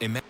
Ima-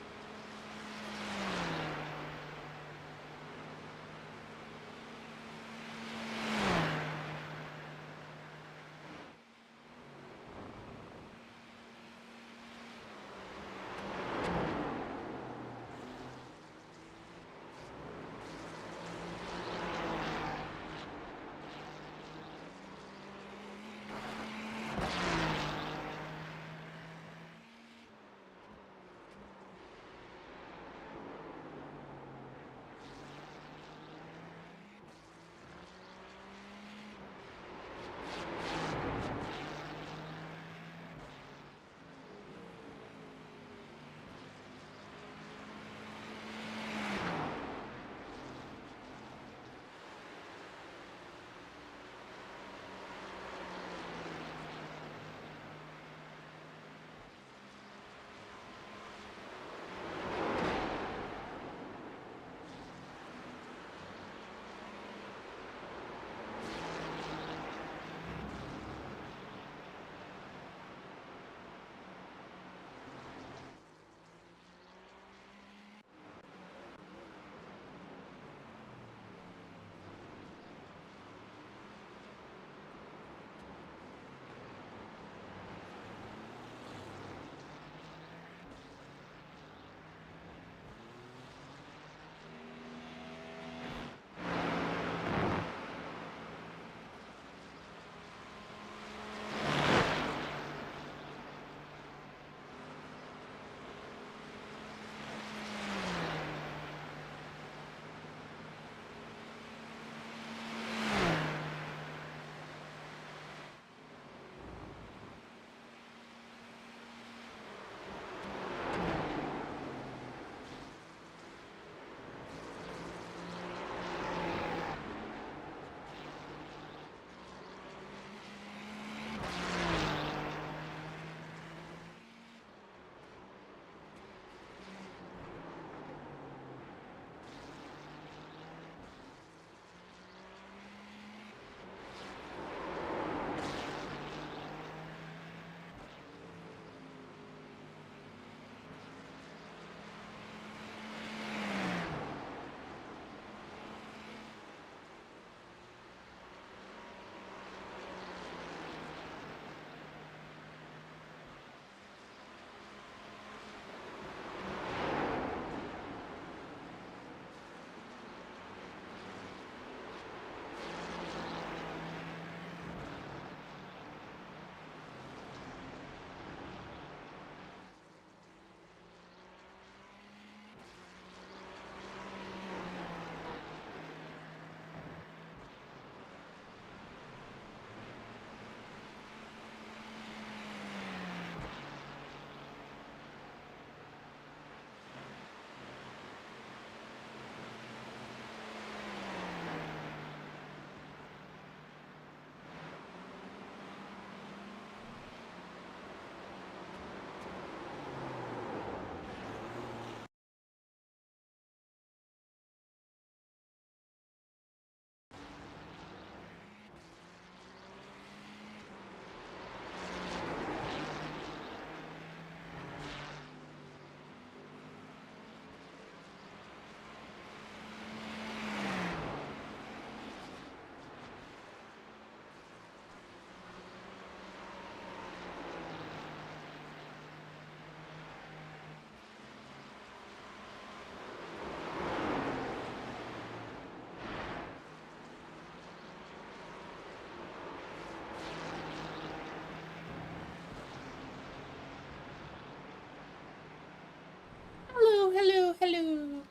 Hello, hello, hello.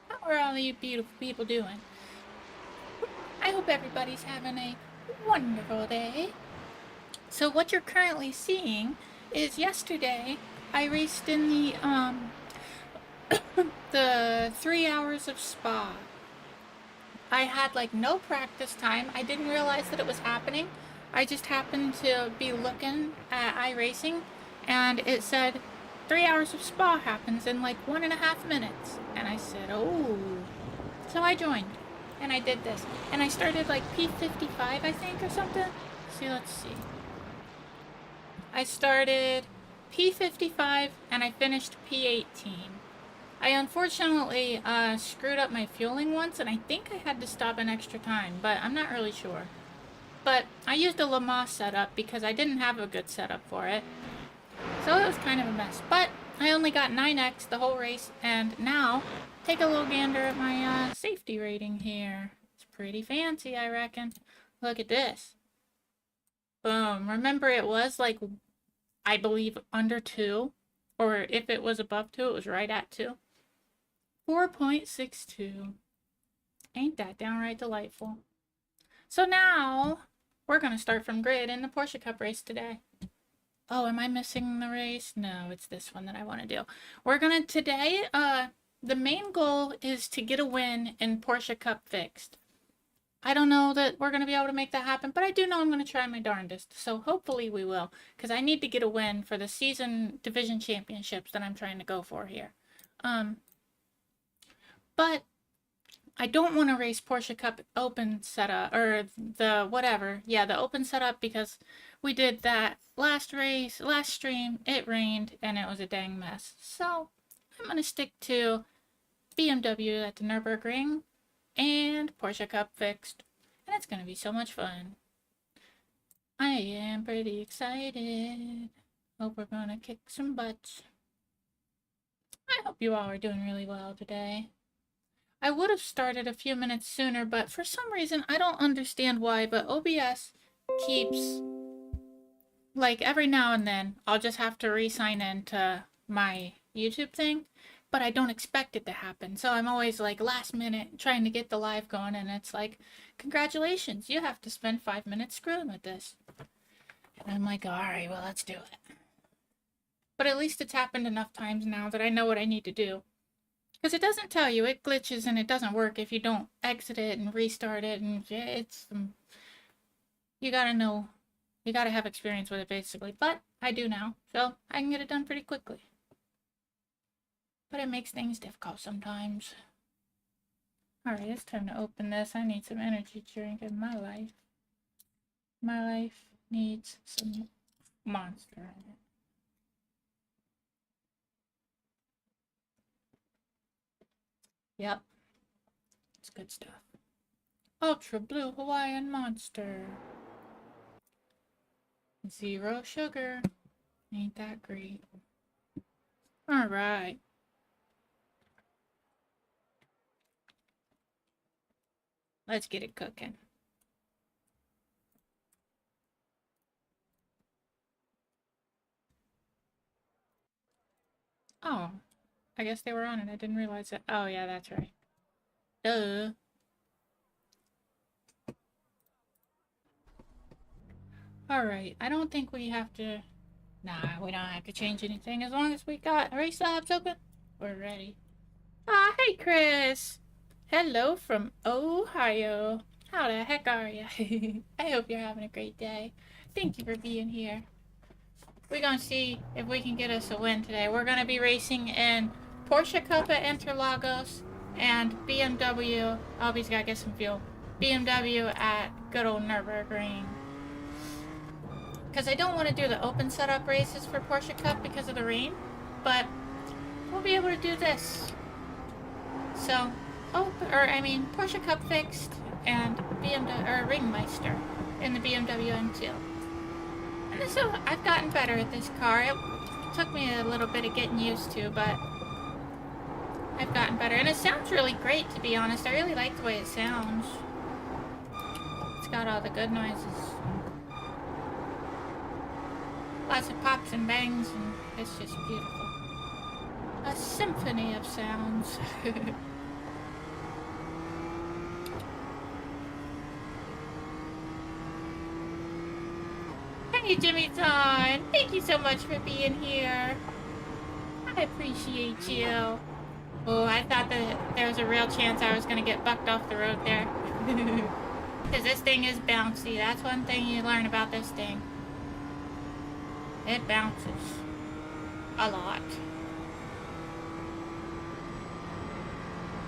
How are all you beautiful people doing? I hope everybody's having a wonderful day. So what you're currently seeing is yesterday I raced in the 3 hours of spa. I had like no practice time. I didn't realize that it was happening. I just happened to be looking at iRacing and it said 3 hours of spa happens in like 1.5 minutes. And I said, oh. So I joined and I did this. And I started like P55, I think, or something. See, let's see. I started P55 and I finished P18. I unfortunately screwed up my fueling once, and I think I had to stop an extra time, but I'm not really sure. But I used a Le Mans setup because I didn't have a good setup for it. So it was kind of a mess. But I only got 9x the whole race, and now take a little gander at my safety rating here. It's pretty fancy, I reckon. Look at this. Boom. Remember, it was like, I believe, under 2. Or if it was above 2, it was right at 2. 4.62. Ain't that downright delightful? So now, we're going to start from grid in the Porsche Cup race today. Oh, am I missing the race? No, it's this one that I want to do. We're going to, today, the main goal is to get a win in Porsche Cup Fixed. I don't know that we're going to be able to make that happen, but I do know I'm going to try my darndest. So hopefully we will, because I need to get a win for the season division championships that I'm trying to go for here. But I don't want to race Porsche Cup Open setup, or the whatever. Yeah, the Open setup, because we did that last race, last stream, it rained, and it was a dang mess. So I'm going to stick to BMW at the Nürburgring and Porsche Cup Fixed, and it's going to be so much fun. I am pretty excited. Hope we're going to kick some butts. I hope you all are doing really well today. I would have started a few minutes sooner, but for some reason, I don't understand why, but OBS keeps, like, every now and then, I'll just have to re-sign in to my YouTube thing, but I don't expect it to happen. So I'm always, like, last minute trying to get the live going, and it's like, congratulations, you have to spend 5 minutes screwing with this. And I'm like, alright, well, let's do it. But at least it's happened enough times now that I know what I need to do. Because it doesn't tell you, it glitches and it doesn't work if you don't exit it and restart it, and it's, you gotta know, you gotta have experience with it basically, but I do now, so I can get it done pretty quickly. But it makes things difficult sometimes. Alright, it's time to open this. I need some energy drink in my life. My life needs some Monster in it. Yep. It's good stuff. Ultra Blue Hawaiian Monster. 0 sugar. Ain't that great? Alright. Let's get it cooking. Oh. I guess they were on it. I didn't realize it. Oh, yeah, that's right. Duh. Alright, I don't think we have to... Nah, we don't have to change anything. As long as we got race labs open, we're ready. Ah, hey, Chris! Hello from Ohio. How the heck are you? I hope you're having a great day. Thank you for being here. We're gonna see if we can get us a win today. We're gonna be racing in Porsche Cup at Interlagos and BMW. Oh, he's gotta get some fuel. BMW at good old Nürburgring. Because I don't want to do the open setup races for Porsche Cup because of the rain, but we'll be able to do this. So, Porsche Cup Fixed and BMW or Ringmeister in the BMW M2. And so I've gotten better at this car. It took me a little bit of getting used to, but I've gotten better. And it sounds really great, to be honest. I really like the way it sounds. It's got all the good noises. Lots of pops and bangs, and it's just beautiful. A symphony of sounds. Hey, Jimmy-san! Thank you so much for being here. I appreciate you. Oh, I thought that there was a real chance I was going to get bucked off the road there. Because this thing is bouncy. That's one thing you learn about this thing. It bounces. A lot.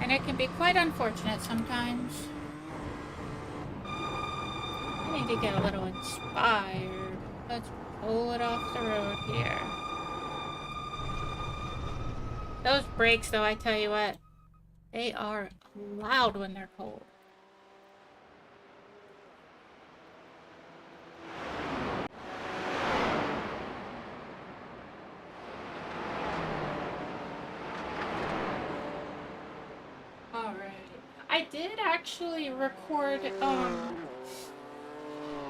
And it can be quite unfortunate sometimes. I need to get a little inspired. Let's pull it off the road here. Those brakes, though, I tell you what, they are loud when they're cold. Alright. I did actually record, I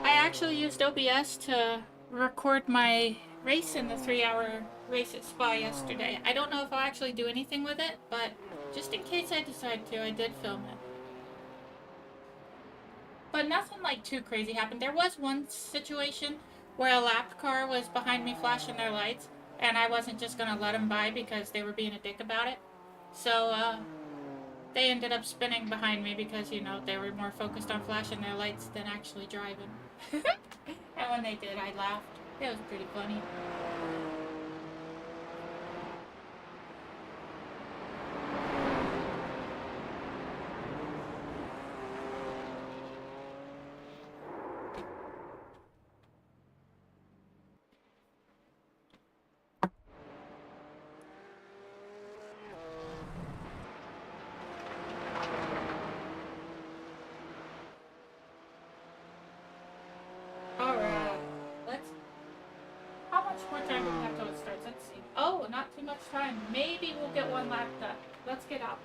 actually used OBS to record my race in the 3-hour race at Spa yesterday. I don't know if I'll actually do anything with it, but just in case I decide to, I did film it. But nothing like too crazy happened. There was one situation where a lap car was behind me flashing their lights, and I wasn't just gonna let them by because they were being a dick about it. So, they ended up spinning behind me because, you know, they were more focused on flashing their lights than actually driving. And when they did, I laughed. It was pretty funny. Alright, how much more time do we have till it starts? Let's see. Oh, not too much time. Maybe we'll get one lap done. Let's get out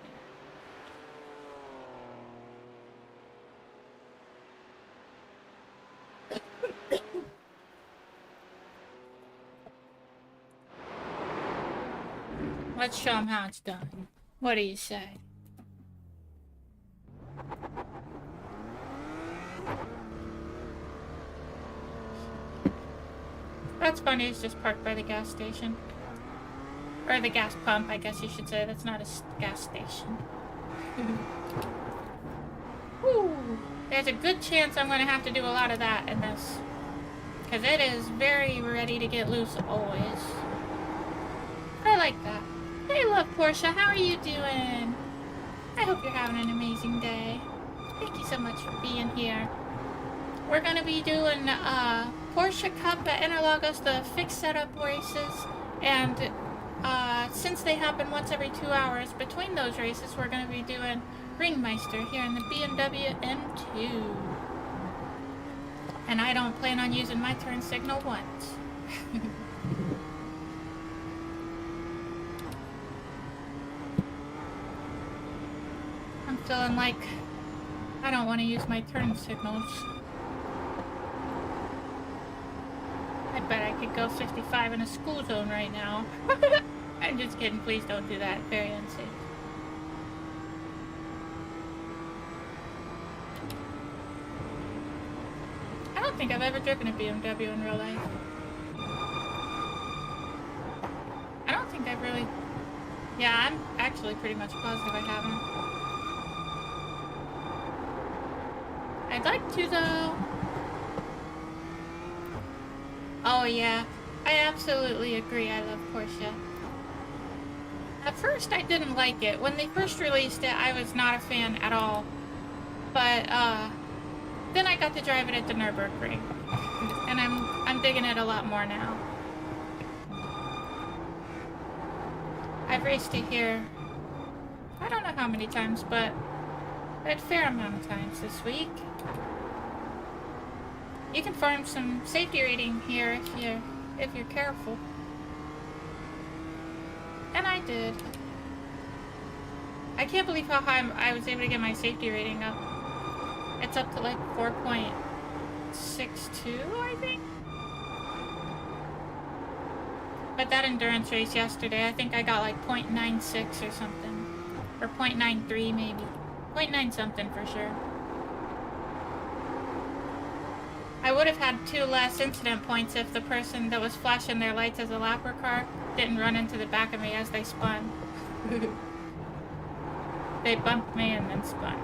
there. Let's show them how it's done. What do you say? That's funny, it's just parked by the gas station. Or the gas pump, I guess you should say. That's not a gas station. Woo! There's a good chance I'm going to have to do a lot of that in this. Because it is very ready to get loose always. I like that. Hey, love Porsche, how are you doing? I hope you're having an amazing day. Thank you so much for being here. We're going to be doing Porsche Cup at Interlagos, the fixed setup races, and since they happen once every 2 hours between those races, we're going to be doing Ringmeister here in the BMW M2. And I don't plan on using my turn signal once. I'm feeling like I don't want to use my turn signals. I bet I could go 55 in a school zone right now. I'm just kidding, please don't do that. Very unsafe. I don't think I've ever driven a BMW in real life. I don't think I've really... Yeah, I'm actually pretty much positive I haven't. I'd like to, though. Oh yeah, I absolutely agree. I love Porsche. At first, I didn't like it. When they first released it, I was not a fan at all. But then I got to drive it at the Nürburgring, and I'm digging it a lot more now. I've raced it here. I don't know how many times, but a fair amount of times this week. You can farm some safety rating here if you're careful. And I did. I can't believe how high I was able to get my safety rating up. It's up to like 4.62, I think. But that endurance race yesterday, I think I got like 0.96 or something. Or 0.93 maybe. 0.9 something for sure. I would have had 2 less incident points if the person that was flashing their lights as a lapper car didn't run into the back of me as they spun. They bumped me and then spun.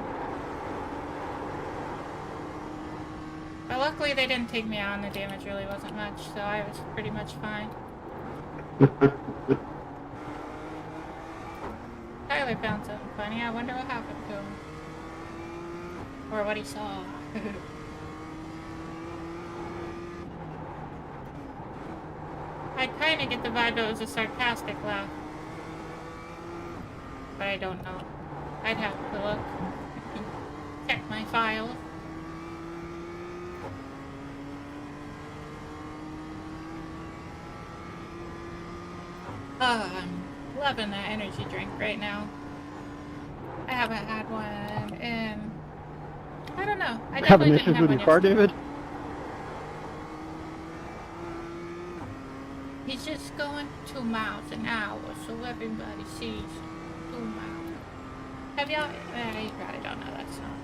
But luckily they didn't take me out and the damage really wasn't much, so I was pretty much fine. Tyler found something funny. I wonder what happened to him. Or what he saw. I kind of get the vibe it was a sarcastic laugh. but I don't know. I'd have to look. Check my files. Oh, I'm loving that energy drink right now. I haven't had one in... I don't know. I Having definitely issues didn't have with one your car, yesterday. David? He's just going 2 miles an hour, so everybody sees 2 miles. Have y'all... you probably don't know that song.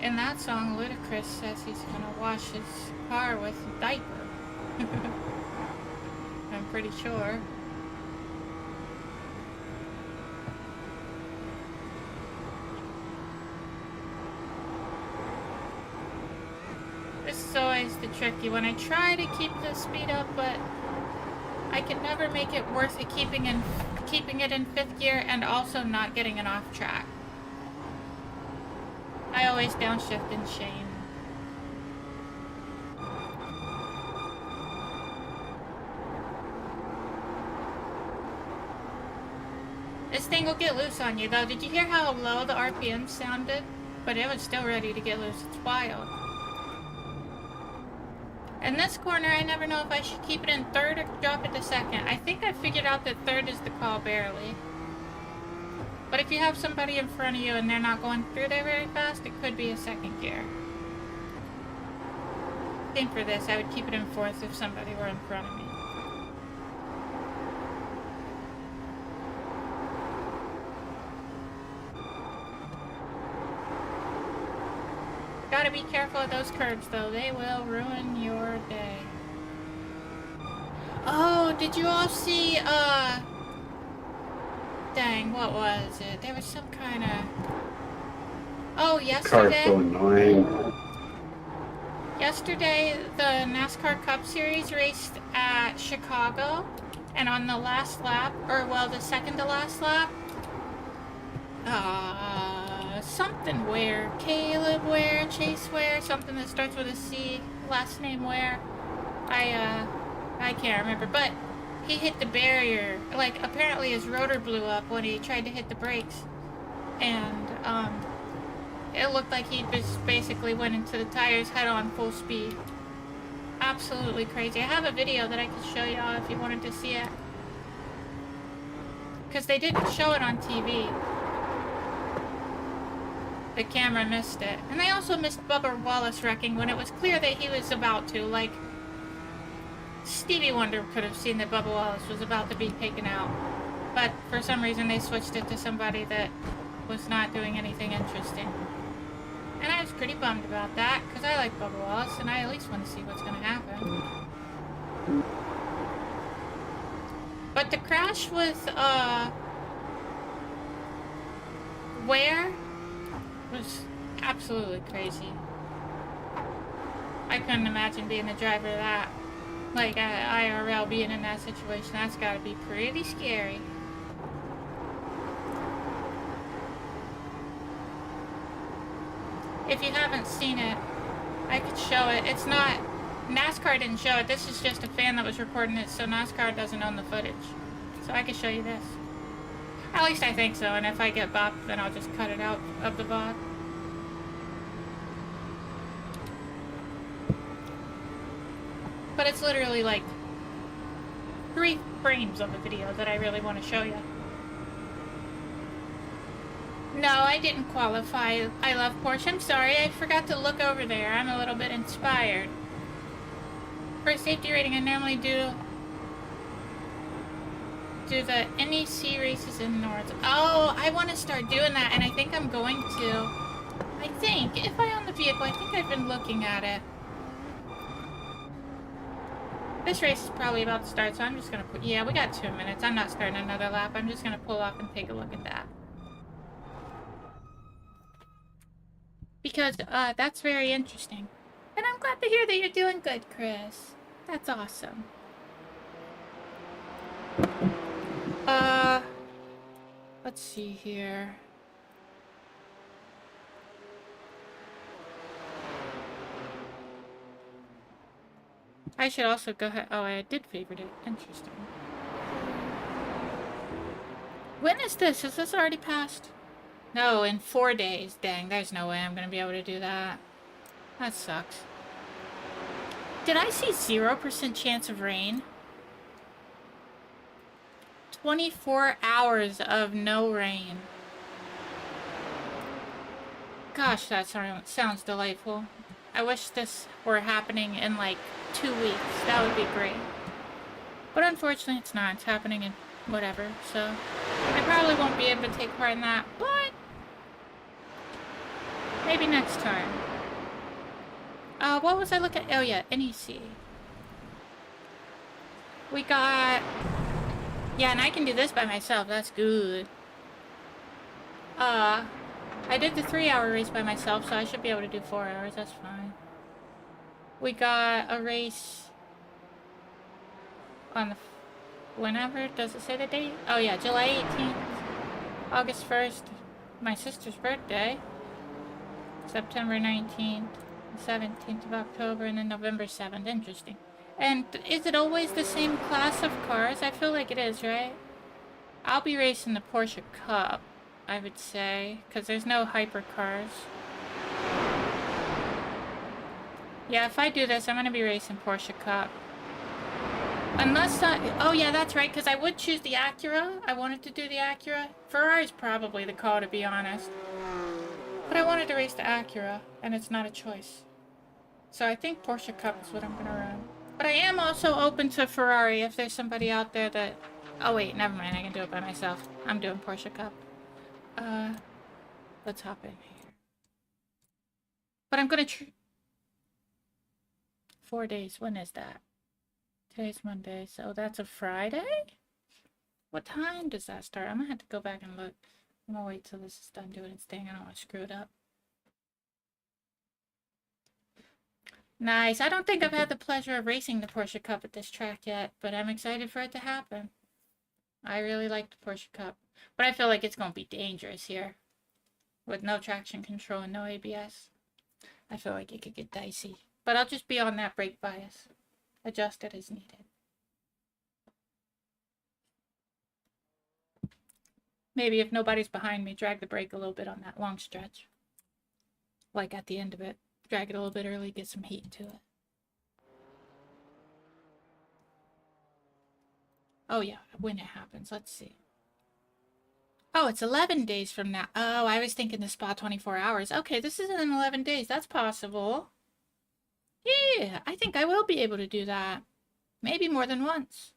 In that song, Ludacris says he's gonna wash his car with a diaper. I'm pretty sure. This is always the tricky one. I try to keep the speed up, but I can never make it worth it keeping it in 5th gear and also not getting it off track. I always downshift in shame. This thing will get loose on you though. Did you hear how low the RPM sounded? But it was still ready to get loose. It's wild. In this corner, I never know if I should keep it in 3rd or drop it to 2nd. I think I figured out that 3rd is the call barely. But if you have somebody in front of you and they're not going through there very fast, it could be a 2nd gear. I think for this, I would keep it in 4th if somebody were in front of me. Gotta be careful of those curbs though, they will ruin your day. Oh, did you all see, dang, what was it? There was some kind of... Oh, yesterday? Car's so annoying. Yesterday, the NASCAR Cup Series raced at Chicago, and on the last lap, or well, the second to last lap, something Ware, Caleb Ware, Chase Ware, something that starts with a C, last name Ware. I can't remember, but he hit the barrier. Like, apparently his rotor blew up when he tried to hit the brakes, and it looked like he just basically went into the tires head on full speed. Absolutely crazy. I have a video that I could show y'all if you wanted to see it, because they didn't show it on TV. The camera missed it. And they also missed Bubba Wallace wrecking when it was clear that he was about to. Like, Stevie Wonder could have seen that Bubba Wallace was about to be taken out. But for some reason they switched it to somebody that was not doing anything interesting. And I was pretty bummed about that, because I like Bubba Wallace and I at least want to see what's going to happen. But the crash with, Ware was absolutely crazy. I couldn't imagine being the driver of that. Like, IRL being in that situation, that's gotta be pretty scary. If you haven't seen it, I could show it. It's not... NASCAR didn't show it. This is just a fan that was recording it, so NASCAR doesn't own the footage. So I could show you this. At least I think so, and if I get bopped, then I'll just cut it out of the VOD. But it's literally like 3 frames of a video that I really want to show you. No, I didn't qualify. I love Porsche. I'm sorry, I forgot to look over there. I'm a little bit inspired. For a safety rating, I normally do the NEC races in North. Oh, I want to start doing that, and I think I'm going to. I think, if I own the vehicle, I think I've been looking at it. This race is probably about to start, so I'm just going to put... Yeah, we got 2 minutes. I'm not starting another lap. I'm just going to pull off and take a look at that. Because, that's very interesting. And I'm glad to hear that you're doing good, Chris. That's awesome. Let's see here. I should also go ahead. Oh, I did favorite it. Interesting. When is this? Is this already passed? No, in 4 days. Dang, there's no way I'm gonna be able to do that. That sucks. Did I see 0% chance of rain? 24 hours of no rain. Gosh, that sounds delightful. I wish this were happening in like 2 weeks. That would be great. But unfortunately, it's not. It's happening in whatever. So I probably won't be able to take part in that. But maybe next time. What was I looking at? Oh yeah, NEC. We got... Yeah, and I can do this by myself. That's good. I did the 3-hour race by myself, so I should be able to do 4 hours. That's fine. We got a race on the... Whenever? Does it say the date? Oh yeah, July 18th. August 1st. My sister's birthday. September 19th. 17th of October, and then November 7th. Interesting. And is it always the same class of cars? I feel like it is, right? I'll be racing the Porsche Cup, I would say, because there's no hypercars. Yeah, if I do this, I'm going to be racing Porsche Cup. Unless oh yeah, that's right, because I would choose the Acura. I wanted to do the Acura. Ferrari's probably the call, to be honest. But I wanted to race the Acura, and it's not a choice. So I think Porsche Cup is what I'm going to run. But I am also open to Ferrari if there's somebody out there that... Oh wait, never mind, I can do it by myself. I'm doing Porsche Cup. Let's hop in here. But I'm going to... 4 days, when is that? Today's Monday, so that's a Friday? What time does that start? I'm gonna have to go back and look. I'm gonna wait till this is done doing its thing. I don't want to screw it up. Nice. I don't think I've had the pleasure of racing the Porsche Cup at this track yet, but I'm excited for it to happen. I really like the Porsche Cup, but I feel like it's gonna be dangerous here. With no traction control and no ABS. I feel like it could get dicey. But I'll just be on that brake bias. Adjust it as needed. Maybe if nobody's behind me, drag the brake a little bit on that long stretch. Like at the end of it. Drag it a little bit early, get some heat to it. Oh yeah, when it happens. Let's see. Oh, it's 11 days from now. Oh, I was thinking the spa 24 hours. Okay, this is in 11 days. That's possible. Yeah, I think I will be able to do that. Maybe more than once.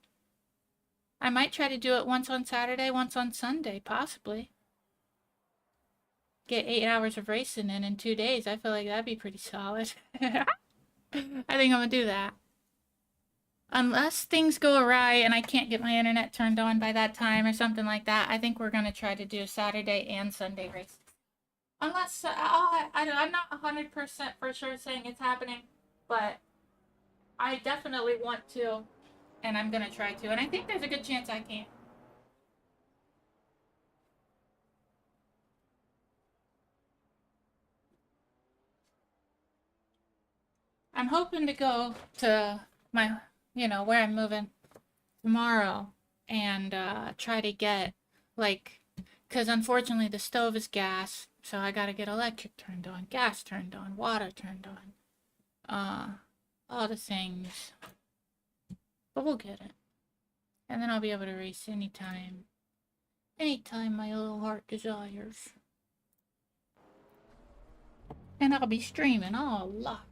I might try to do it once on Saturday, once on Sunday, possibly. Get 8 hours of racing in 2 days. I feel like that'd be pretty solid. I think I'm gonna do that. Unless things go awry and I can't get my internet turned on by that time or something like that, I think we're gonna try to do Saturday and Sunday races. Unless, I'm not 100% for sure saying it's happening, but I definitely want to, and I'm gonna try to, and I think there's a good chance I can. I'm hoping to go to my, where I'm moving tomorrow and try to get, like, because unfortunately the stove is gas, so I gotta get electric turned on, gas turned on, water turned on, all the things. But we'll get it. And then I'll be able to race anytime my little heart desires. And I'll be streaming all lot.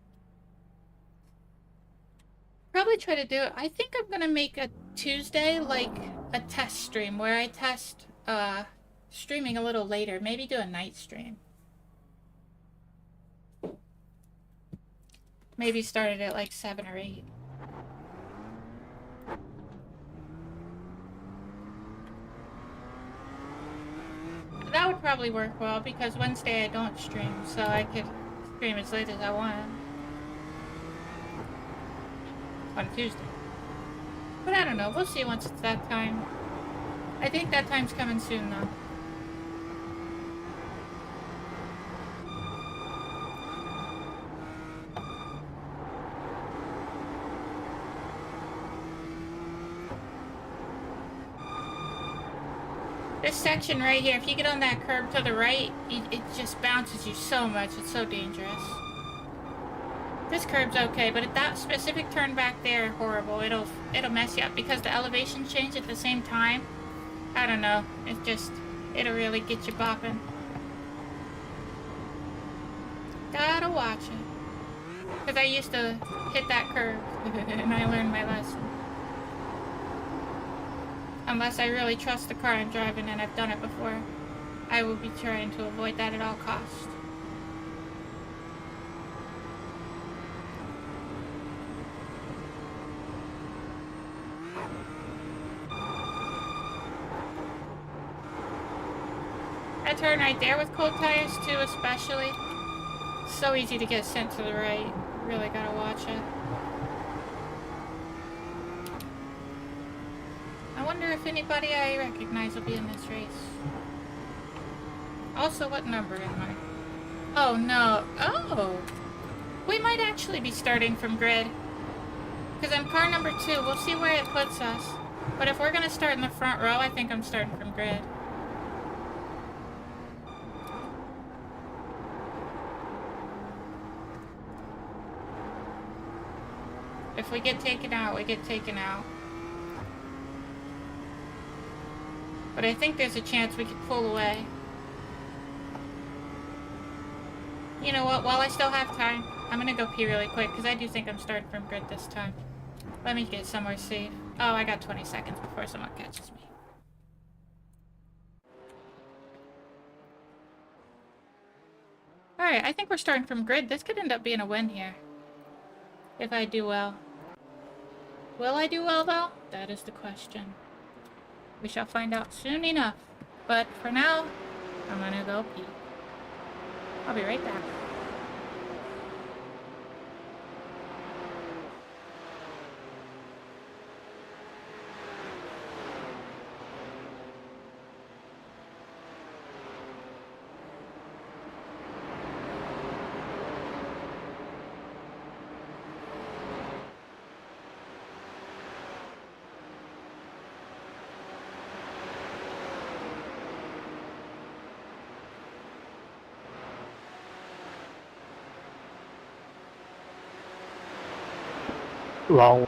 Probably try to do it. I think I'm gonna make a Tuesday, like, a test stream where I test, streaming a little later. Maybe do a night stream. Maybe start it at, like, 7 or 8. That would probably work well, because Wednesday I don't stream, so I could stream as late as I want on Tuesday. But I don't know, we'll see once it's that time. I think that time's coming soon, though. This section right here, if you get on that curb to the right, it just bounces you so much. It's so dangerous. This curb's okay, but at that specific turn back there, horrible. It'll mess you up because the elevation change at the same time. I don't know. It'll really get you bopping. Gotta watch it. Because I used to hit that curve, and I learned my lesson. Unless I really trust the car I'm driving, and I've done it before, I will be trying to avoid that at all costs. That turn right there with cold tires too, especially. So easy to get sent to the right. Really gotta watch it. I wonder if anybody I recognize will be in this race. Also, what number am I? Oh no. Oh! We might actually be starting from grid. Because I'm car number 2. We'll see where it puts us. But if we're gonna start in the front row, I think I'm starting from grid. If we get taken out, we get taken out. But I think there's a chance we could pull away. You know what? While I still have time, I'm gonna go pee really quick, because I do think I'm starting from grid this time. Let me get somewhere safe. Oh, I got 20 seconds before someone catches me. Alright, I think we're starting from grid. This could end up being a win here. If I do well. Will I do well, though? That is the question. We shall find out soon enough. But for now, I'm gonna go pee. I'll be right back. Long.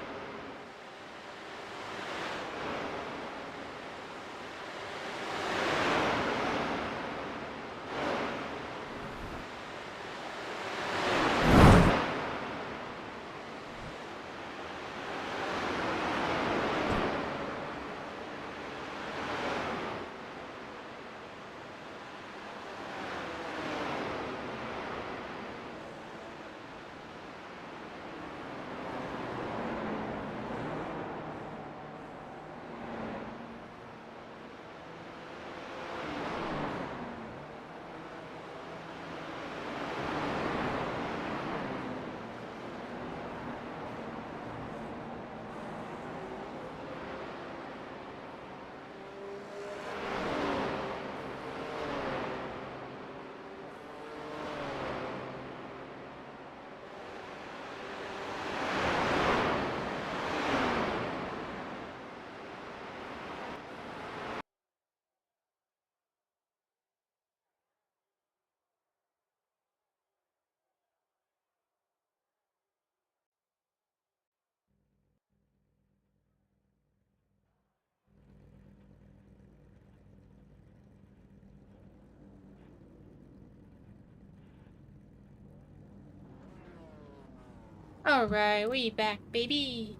Alright, we back, baby.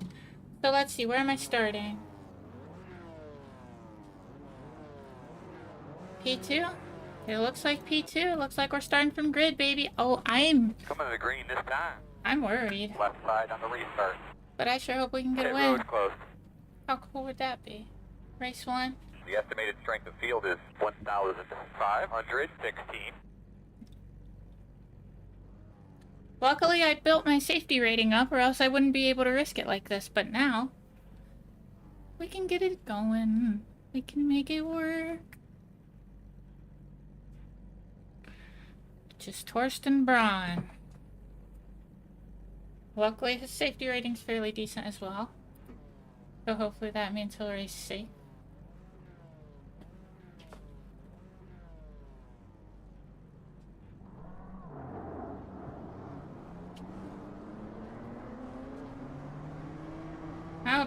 So let's see, where am I starting? P2? It looks like P2. It looks like we're starting from grid, baby. Oh, Coming to the green this time. I'm worried. Left side on the restart. But I sure hope we can get a Pit win. road closed. How cool would that be? Race 1. The estimated strength of field is 1,516. Luckily, I built my safety rating up, or else I wouldn't be able to risk it like this. But now, we can get it going. We can make it work. Just Torsten Braun. Luckily, his safety rating's fairly decent as well. So hopefully that means he'll race safe.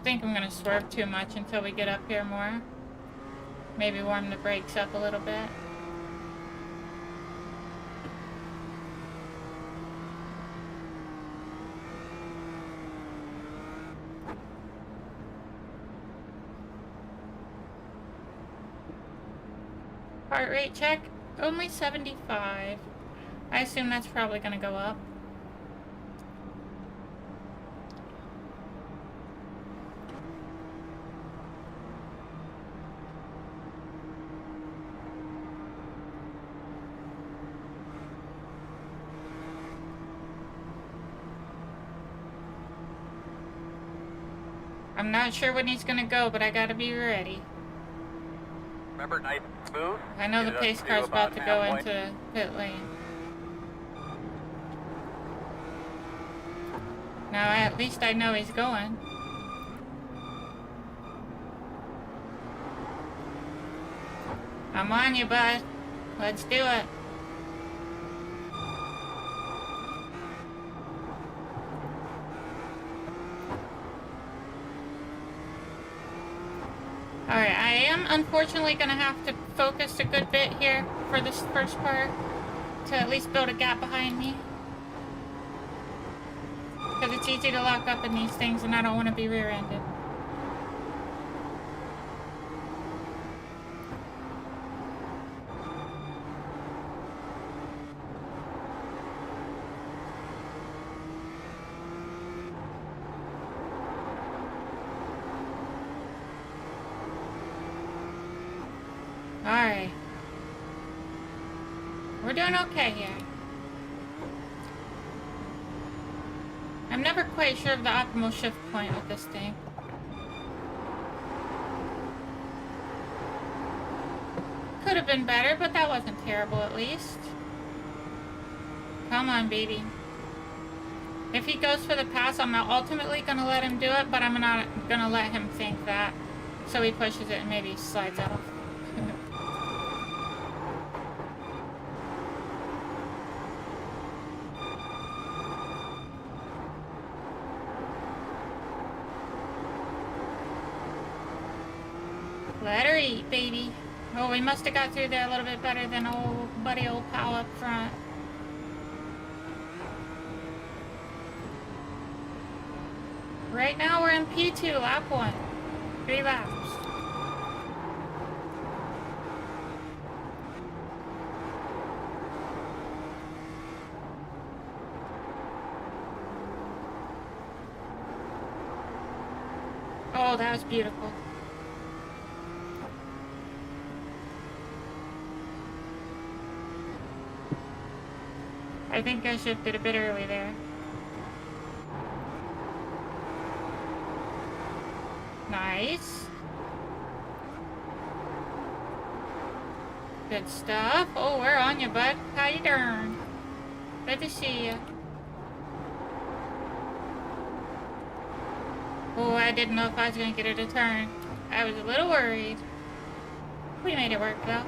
think I'm gonna swerve too much until we get up here more. Maybe warm the brakes up a little bit. Heart rate check, only 75. I assume that's probably gonna go up. I'm not sure when he's gonna go, but I gotta be ready. Remember, nice and smooth. I know the Get it up pace to car's about to go halfway. into pit lane. Now at least I know he's going. I'm on you, bud. Let's do it. Alright, I am unfortunately gonna have to focus a good bit here for this first part to at least build a gap behind me. Because it's easy to lock up in these things and I don't want to be rear-ended. Alright. We're doing okay here. I'm never quite sure of the optimal shift point with this thing. Could have been better, but that wasn't terrible at least. Come on, baby. If he goes for the pass, I'm not ultimately going to let him do it, but I'm not going to let him think that. So he pushes it and maybe slides off. Let her eat, baby. Oh, we must have got through there a little bit better than old buddy old pal up front. Right now we're in P2, lap 1. 3 laps. Oh, that was beautiful. I think I shifted a bit early there. Nice. Good stuff. Oh, we're on you, bud. How you doing? Good to see you. Oh, I didn't know if I was going to get it to turn. I was a little worried. We made it work, though.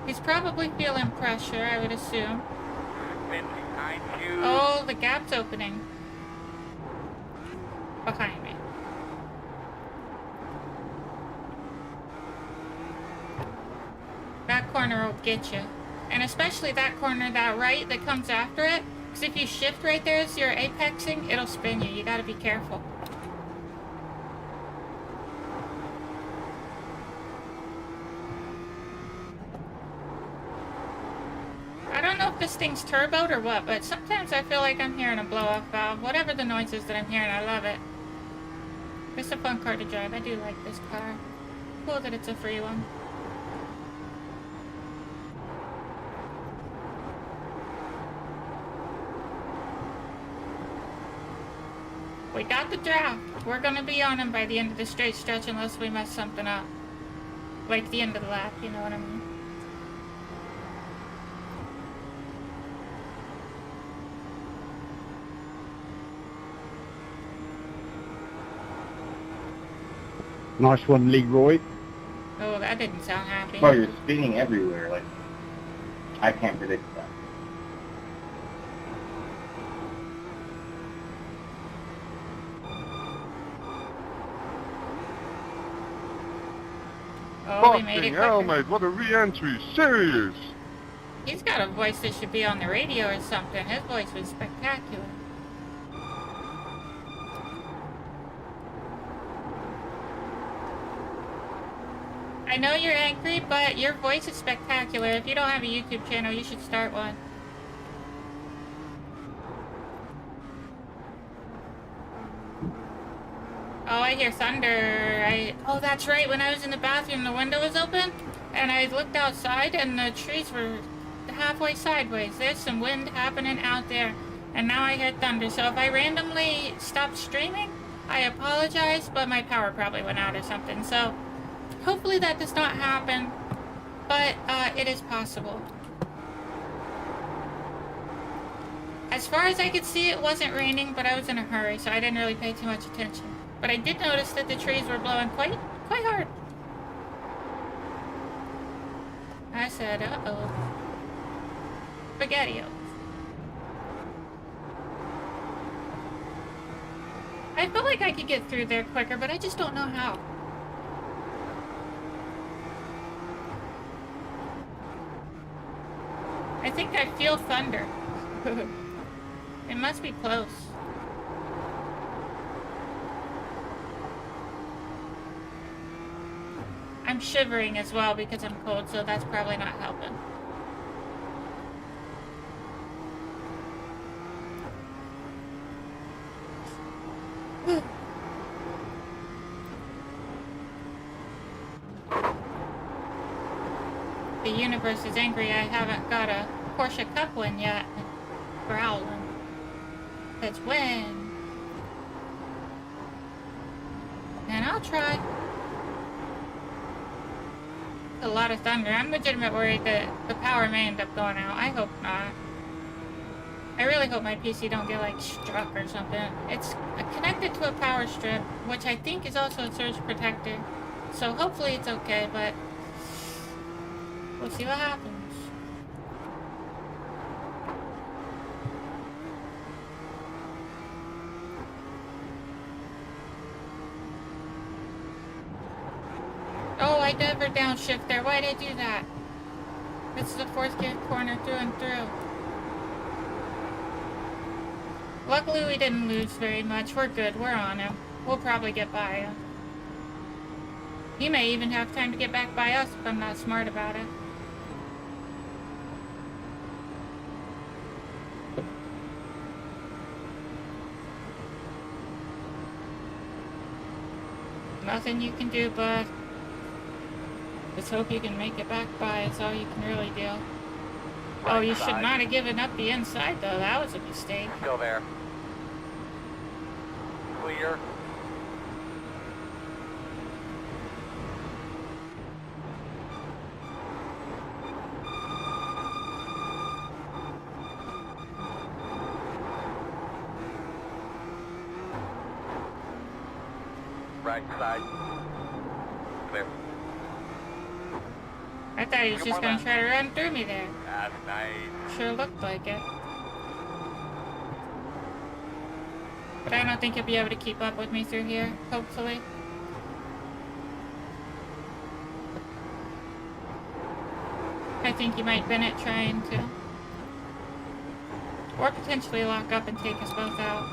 He's probably feeling pressure, I would assume. Wind behind you. Oh, the gap's opening. Behind me. That corner will get you. And especially that corner, that right that comes after it. Because if you shift right there as you're apexing, it'll spin you. You gotta be careful. I don't know if this thing's turboed or what, but sometimes I feel like I'm hearing a blow-off valve. Whatever the noise is that I'm hearing, I love it. It's a fun car to drive. I do like this car. Cool that it's a free one. We got the draft. We're gonna be on him by the end of the straight stretch unless we mess something up. Like the end of the lap, you know what I mean? Nice one, Leroy. Oh, that didn't sound happy. Well, you're spinning everywhere. Like, I can't predict that. Oh, we made it Fucking hell, quicker. mate, what a re-entry. Serious. He's got a voice that should be on the radio or something. His voice was spectacular. I know you're angry, but your voice is spectacular. If you don't have a YouTube channel, you should start one. Oh, I hear thunder. Oh, that's right. When I was in the bathroom, the window was open, and I looked outside, and the trees were halfway sideways. There's some wind happening out there, and now I hear thunder. So if I randomly stopped streaming, I apologize, but my power probably went out or something. So hopefully that does not happen, but it is possible. As far as I could see, it wasn't raining, but I was in a hurry, so I didn't really pay too much attention. But I did notice that the trees were blowing quite hard. I said, uh-oh. SpaghettiOs. I feel like I could get through there quicker, but I just don't know how. I think I feel thunder. It must be close. I'm shivering as well because I'm cold, so that's probably not helping. The universe is angry I haven't got a Porsche Cup win yet. Growling. Let's win. And I'll try. A lot of thunder. I'm legitimately worried that the power may end up going out. I hope not. I really hope my PC don't get like struck or something. It's connected to a power strip, which I think is also a surge protector. So hopefully it's okay, but we'll see what happens. Oh, I never downshift there. Why did I do that? This is the fourth gear corner through and through. Luckily, we didn't lose very much. We're good. We're on him. We'll probably get by him. He may even have time to get back by us if I'm not smart about it. Nothing you can do, bud. Just hope you can make it back by. It's all you can really do. Oh, you should not have given up the inside, though. That was a mistake. Still there. Clear. Right side. Clear. I thought he was just gonna try to run through me there. That's nice. Sure looked like it. But I don't think he'll be able to keep up with me through here, hopefully. I think he might Bennett trying to. Or potentially lock up and take us both out.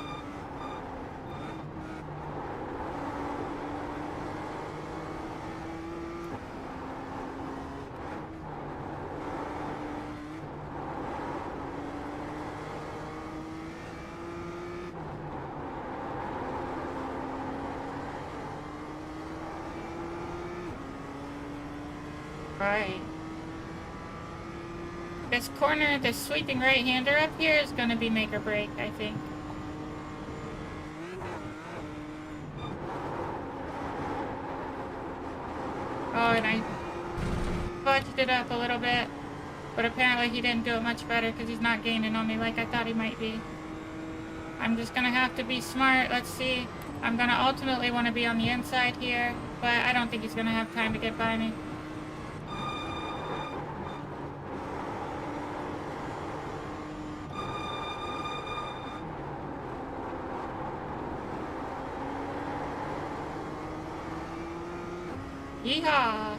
Right. This corner, this sweeping right-hander up here is going to be make or break, I think. Oh, and I fudged it up a little bit. But apparently he didn't do it much better because he's not gaining on me like I thought he might be. I'm just going to have to be smart. Let's see. I'm going to ultimately want to be on the inside here. But I don't think he's going to have time to get by me. Yeehaw!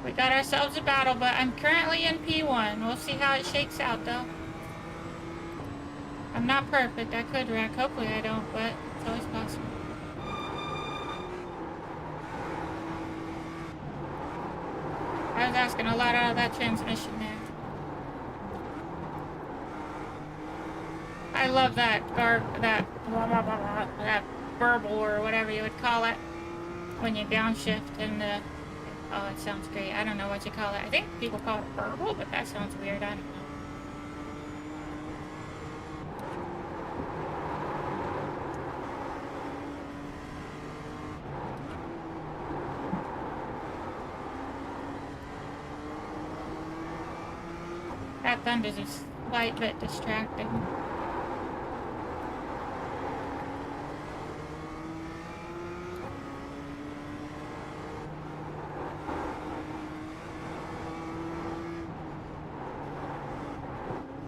We got ourselves a battle, but I'm currently in P1. We'll see how it shakes out, though. I'm not perfect. I could wreck. Hopefully I don't, but it's always possible. I was asking a lot out of that transmission there. I love that that burble or whatever you would call it when you downshift and the. Oh, it sounds great. I don't know what you call it. I think people call it burble, but that sounds weird. I don't know. That thunder's a slight bit distracting.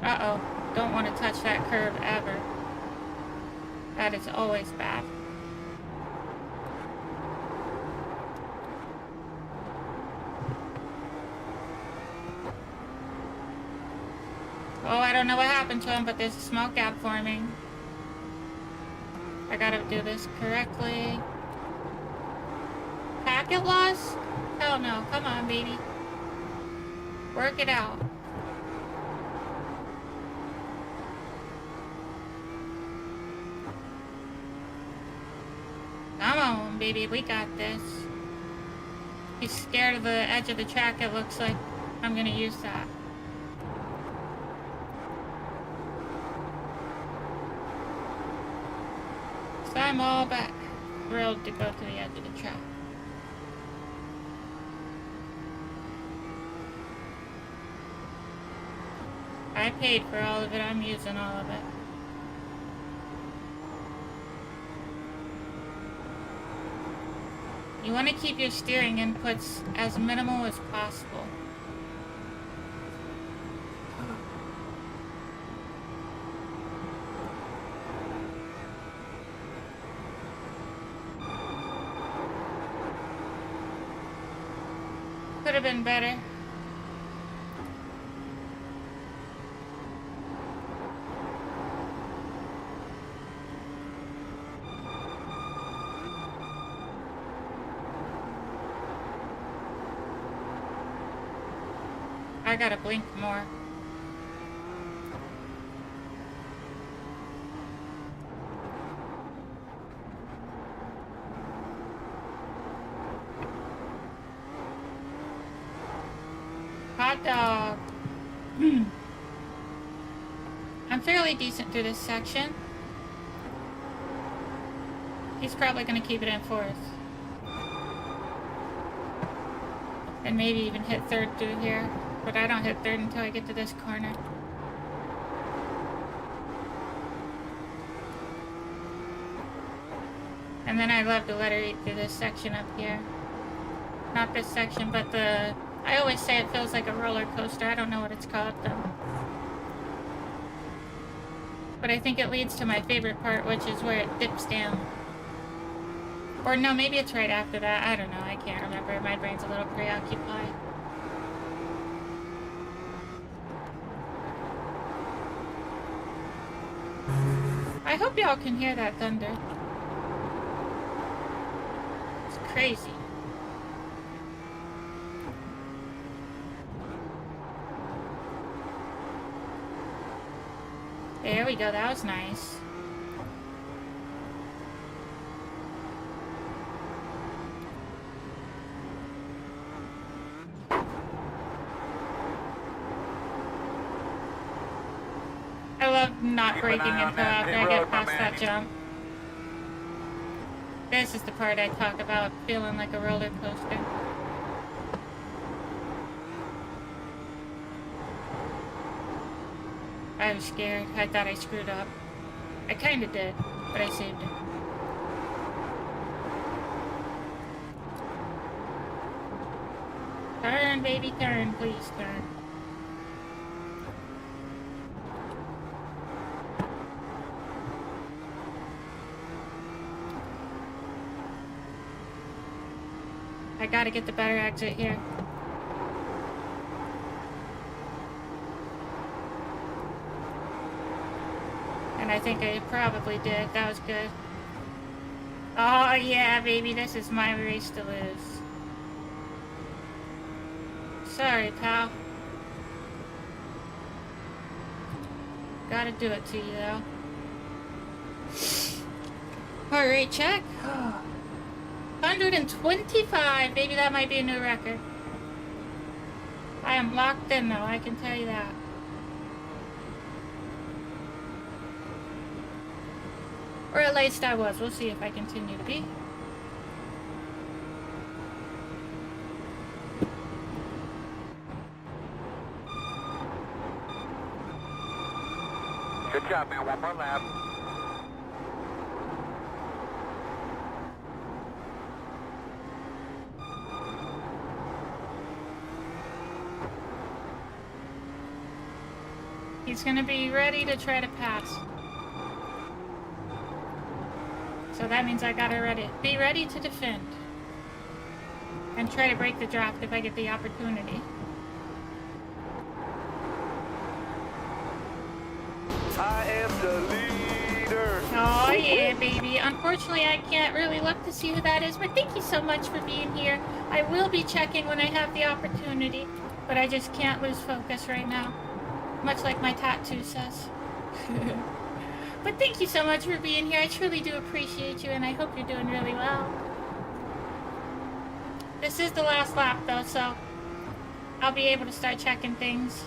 Uh-oh. Don't want to touch that curb ever. That is always bad. Oh, I don't know what happened to him, but there's a small gap forming. I gotta do this correctly. Packet loss? Hell no. Come on, baby. Work it out. Come on, baby. We got this. He's scared of the edge of the track, it looks like. I'm gonna use that. So I'm all back. Thrilled to go to the edge of the track. I paid for all of it. I'm using all of it. You want to keep your steering inputs as minimal as possible. Could have been better. I gotta blink more. Hot dog. I'm fairly decent through this section. He's probably gonna keep it in fourth. And maybe even hit third through here. But I don't hit third until I get to this corner. And then I love to let her eat through this section up here. Not this section, but the... I always say it feels like a roller coaster. I don't know what it's called, though. But I think it leads to my favorite part, which is where it dips down. Or no, maybe it's right after that. I don't know. I can't remember. My brain's a little preoccupied. I hope y'all can hear that thunder. It's crazy. There we go, that was nice. I love not Keep braking an eye on until that after pit I get road, my past that man. jump. This is the part I talk about feeling like a roller coaster. I was scared. I thought I screwed up. I kinda did, but I saved it. Turn, baby, turn. Please turn. I gotta get the better exit here. I think I probably did. That was good. Oh yeah, baby, this is my race to lose. Sorry, pal. Gotta do it to you, though. Heart rate check. 125. Maybe that might be a new record. I am locked in, though. I can tell you that. Or at least I was. We'll see if I continue to be. Good job, man. One more lap. He's gonna be ready to try to pass. So that means I gotta be ready to defend. And try to break the draft if I get the opportunity. I am the leader. Oh yeah, baby. Unfortunately, I can't really look to see who that is, but thank you so much for being here. I will be checking when I have the opportunity, but I just can't lose focus right now. Much like my tattoo says. But thank you so much for being here. I truly do appreciate you, and I hope you're doing really well. This is the last lap, though, so I'll be able to start checking things.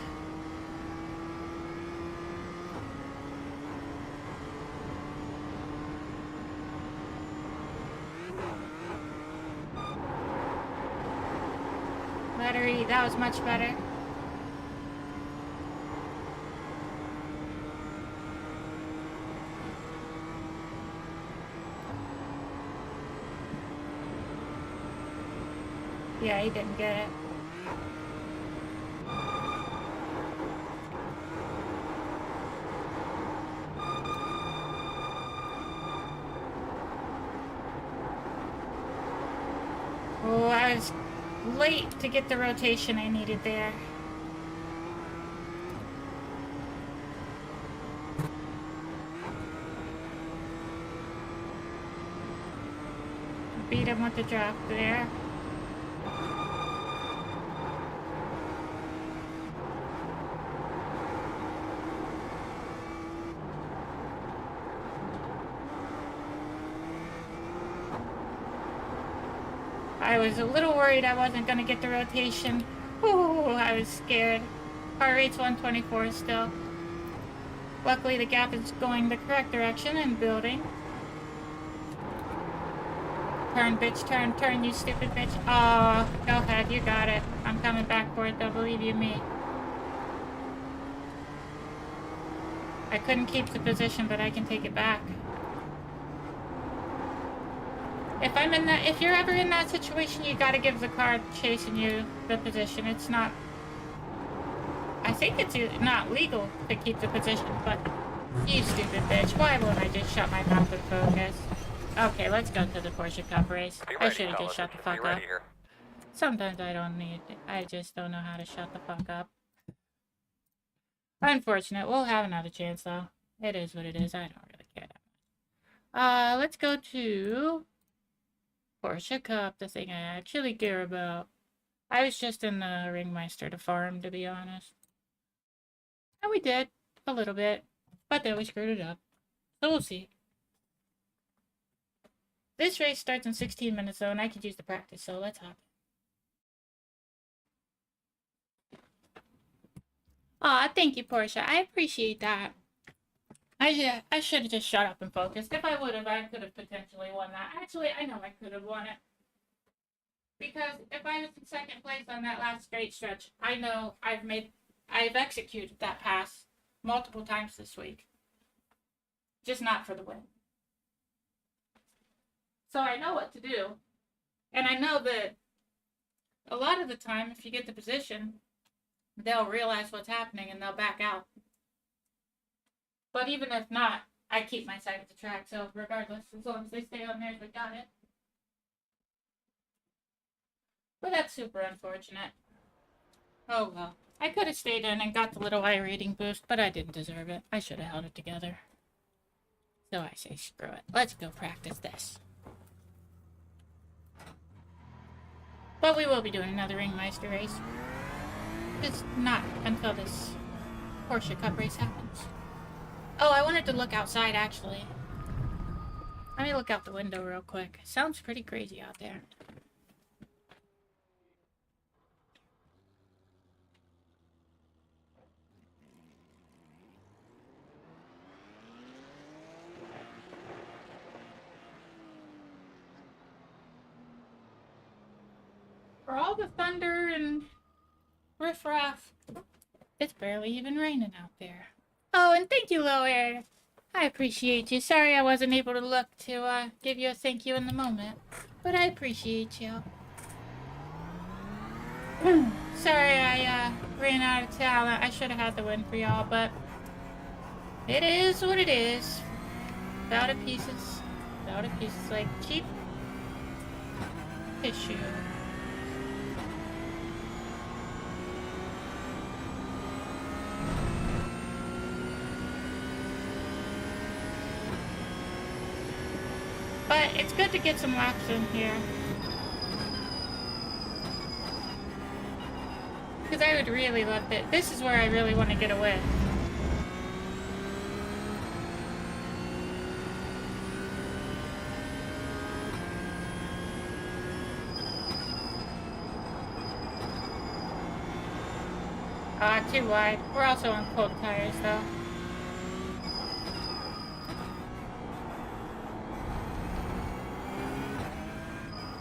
Battery, that was much better. Yeah, he didn't get it. Oh, I was late to get the rotation I needed there. Beat him with the drop there. I was a little worried I wasn't going to get the rotation. Ooh, I was scared. Heart rate's 124 still. Luckily the gap is going the correct direction and building. Turn, bitch, turn, turn, you stupid bitch. Oh, go ahead, you got it. I'm coming back for it, though, believe you me. I couldn't keep the position, but I can take it back. If you're ever in that situation, you gotta give the car chasing you the position. It's not, I think it's not legal to keep the position, but you stupid bitch, why won't I just shut my mouth and focus? Okay, let's go to the Porsche Cup race. I should have just shut the fuck up. Sometimes I just don't know how to shut the fuck up. Unfortunate, we'll have another chance though. It is what it is, I don't really care that much. Let's go to Porsche Cup, the thing I actually care about. I was just in the Ringmeister to farm, to be honest. And we did, a little bit. But then we screwed it up. So we'll see. This race starts in 16 minutes though, and I could use the practice, so let's hop in. Aw, thank you, Porsche. I appreciate that. I should have just shut up and focused. If I would have, I could have potentially won that. Actually, I know I could have won it. Because if I was in second place on that last straight stretch, I know I've executed that pass multiple times this week. Just not for the win. So I know what to do. And I know that a lot of the time, if you get the position, they'll realize what's happening and they'll back out. But even if not, I keep my side of the track, so regardless, as long as they stay on theirs, we got it. But that's super unfortunate. Oh well. I could have stayed in and got the little I rating boost, but I didn't deserve it. I should have held it together. So I say screw it. Let's go practice this. But we will be doing another Ringmeister race. Just not until this Porsche Cup race happens. Oh, I wanted to look outside, actually. Let me look out the window real quick. Sounds pretty crazy out there. For all the thunder and riffraff, it's barely even raining out there. Oh, and thank you, Lower. I appreciate you. Sorry I wasn't able to look to give you a thank you in the moment, but I appreciate you. Sorry I ran out of talent. I should have had the win for y'all, but it is what it is. Out of pieces. Out of pieces like cheap tissue. But it's good to get some laps in here. Because I would really love it. This is where I really want to get away. Too wide. We're also on cold tires though.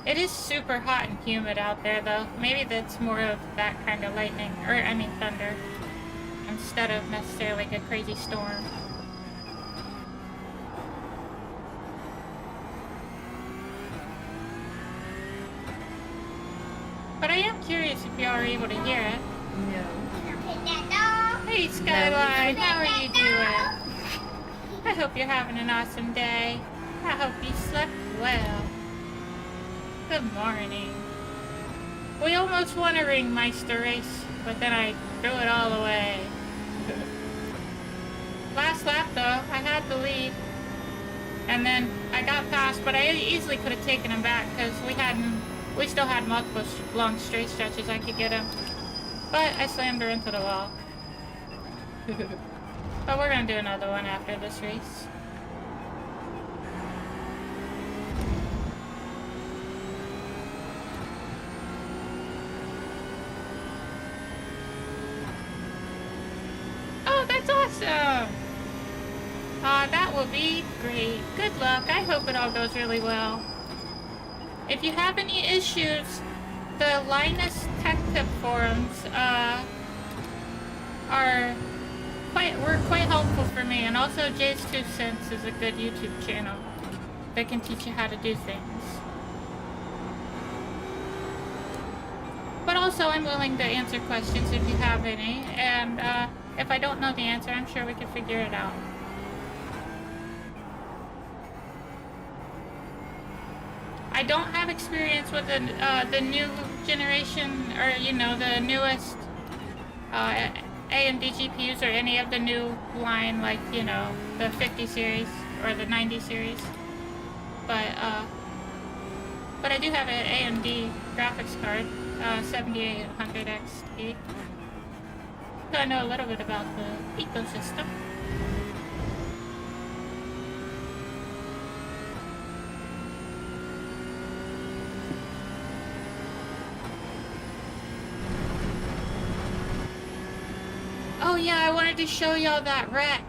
It is super hot and humid out there though. Maybe that's more of that kind of lightning, or I mean thunder, instead of necessarily like a crazy storm. But I am curious if y'all are able to hear it. No. Hey Skyline, how are you doing? I hope you're having an awesome day. I hope you slept well. Good morning. We almost won a Ringmeister race, but then I threw it all away. Last lap though, I had the lead. And then I got past, but I easily could have taken him back because we still had multiple long straight stretches I could get him. But I slammed her into the wall. But we're gonna do another one after this race. Oh, that's awesome! That will be great. Good luck. I hope it all goes really well. If you have any issues, the Linus Tech Tip forums were quite helpful for me, and also Jay's 2 Cents is a good YouTube channel that can teach you how to do things. But also I'm willing to answer questions if you have any, and if I don't know the answer, I'm sure we can figure it out. I don't have experience with the new generation, or the newest AMD GPUs or any of the new line, like the 50 series or the 90 series. But I do have an AMD graphics card, 7800 XT. So I know a little bit about the ecosystem. Oh yeah, I wanted to show y'all that wreck.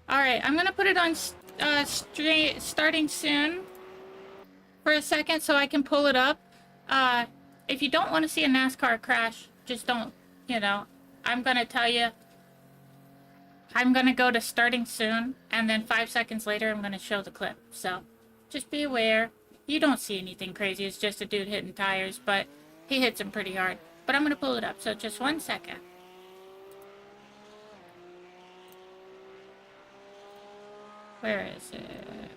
Alright, I'm gonna put it on starting soon for a second so I can pull it up. If you don't want to see a NASCAR crash, just don't, I'm gonna tell you, I'm gonna go to starting soon, and then 5 seconds later I'm gonna show the clip. So, just be aware. You don't see anything crazy, it's just a dude hitting tires, but he hits him pretty hard. But I'm gonna pull it up, so just 1 second. Where is it?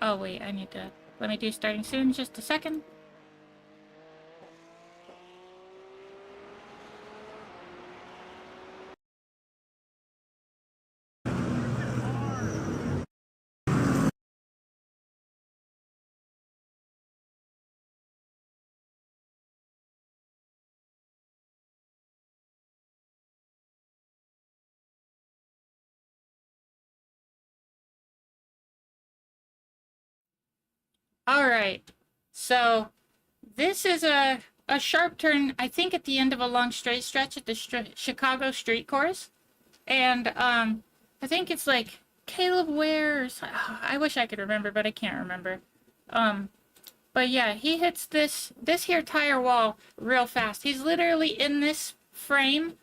Oh wait, let me do starting soon, just a second. Alright, so this is a sharp turn, I think at the end of a long straight stretch at the Chicago street course. And I think it's like Caleb Ware or I wish I could remember, but I can't remember. But yeah, he hits this here tire wall real fast. He's literally in this frame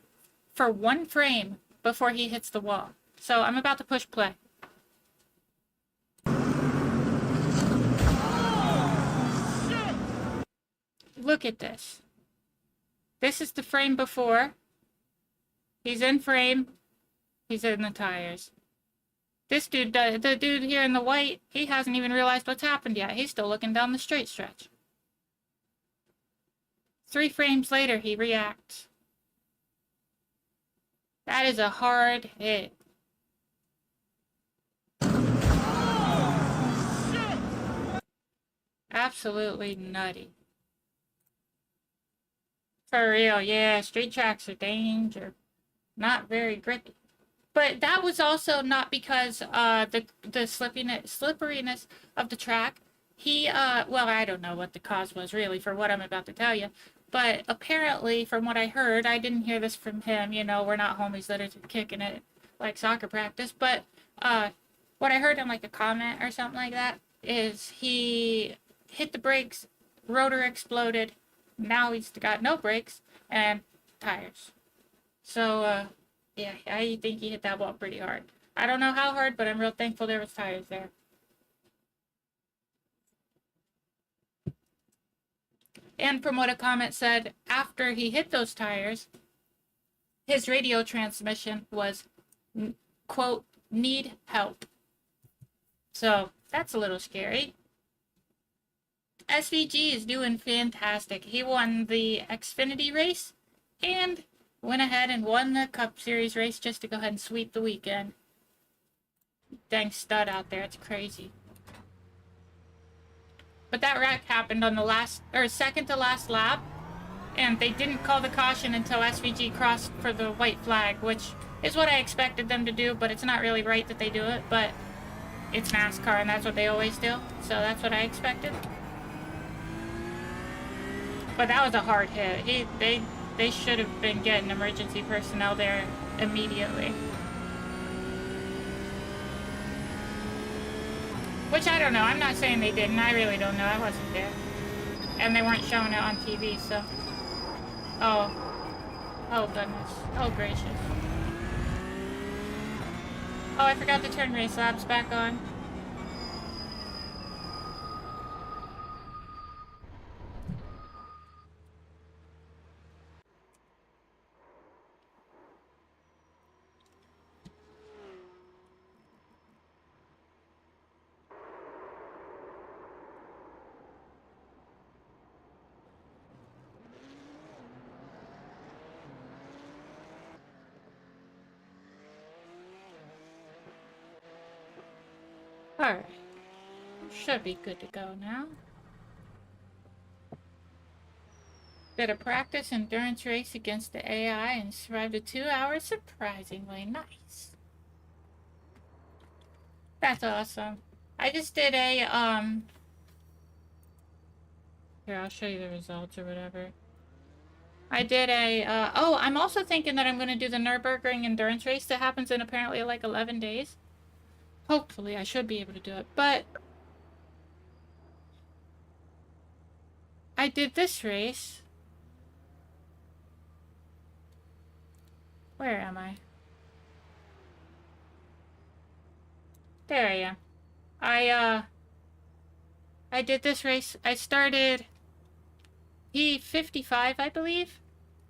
for 1 frame before he hits the wall. So I'm about to push play. Look at this. This is the frame before. He's in frame. He's in the tires. This dude, the dude here in the white, he hasn't even realized what's happened yet. He's still looking down the straight stretch. 3 frames later, he reacts. That is a hard hit. Absolutely nutty. For real, yeah, street tracks are danger. Not very grippy. But that was also not because the slipperiness of the track. He, well, I don't know what the cause was really for what I'm about to tell you. But apparently, from what I heard, I didn't hear this from him, you know, we're not homies that are kicking it like soccer practice. But what I heard in like a comment or something like that is he hit the brakes, rotor exploded, now he's got no brakes and tires. So, yeah, I think he hit that wall pretty hard. I don't know how hard, but I'm real thankful there was tires there. And from what a comment said, after he hit those tires, his radio transmission was, quote, need help. So, that's a little scary. SVG is doing fantastic. He won the Xfinity race and went ahead and won the Cup Series race just to go ahead and sweep the weekend. Dang stud out there. It's crazy. But that wreck happened on the second to last lap, and they didn't call the caution until SVG crossed for the white flag, which is what I expected them to do, but it's not really right that they do it, but it's NASCAR and that's what they always do, so that's what I expected. But that was a hard hit. They should have been getting emergency personnel there immediately. Which I don't know. I'm not saying they didn't. I really don't know. I wasn't there. And they weren't showing it on TV, so... Oh. Oh, goodness. Oh, gracious. Oh, I forgot to turn race labs back on. Alright. Should be good to go now. Did a practice endurance race against the AI and survived a 2 hours. Surprisingly nice. That's awesome. I just did a, here, I'll show you the results or whatever. I did a, oh, I'm also thinking that I'm going to do the Nürburgring endurance race that happens in apparently like 11 days. Hopefully, I should be able to do it, but I did this race. Where am I? There I am. I did this race. I started P55, I believe,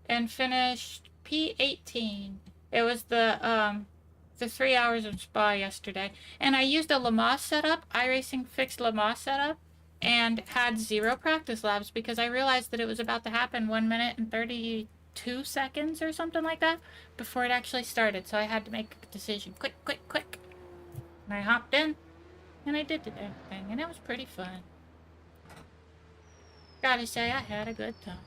and finished P18. It was the 3 hours of Spa yesterday. And I used a Lamaze setup, iRacing fixed Lamaze setup, and had 0 practice laps because I realized that it was about to happen 1 minute and 32 seconds or something like that before it actually started. So I had to make a decision. Quick, quick, quick. And I hopped in, and I did the damn thing, and it was pretty fun. Gotta say, I had a good time.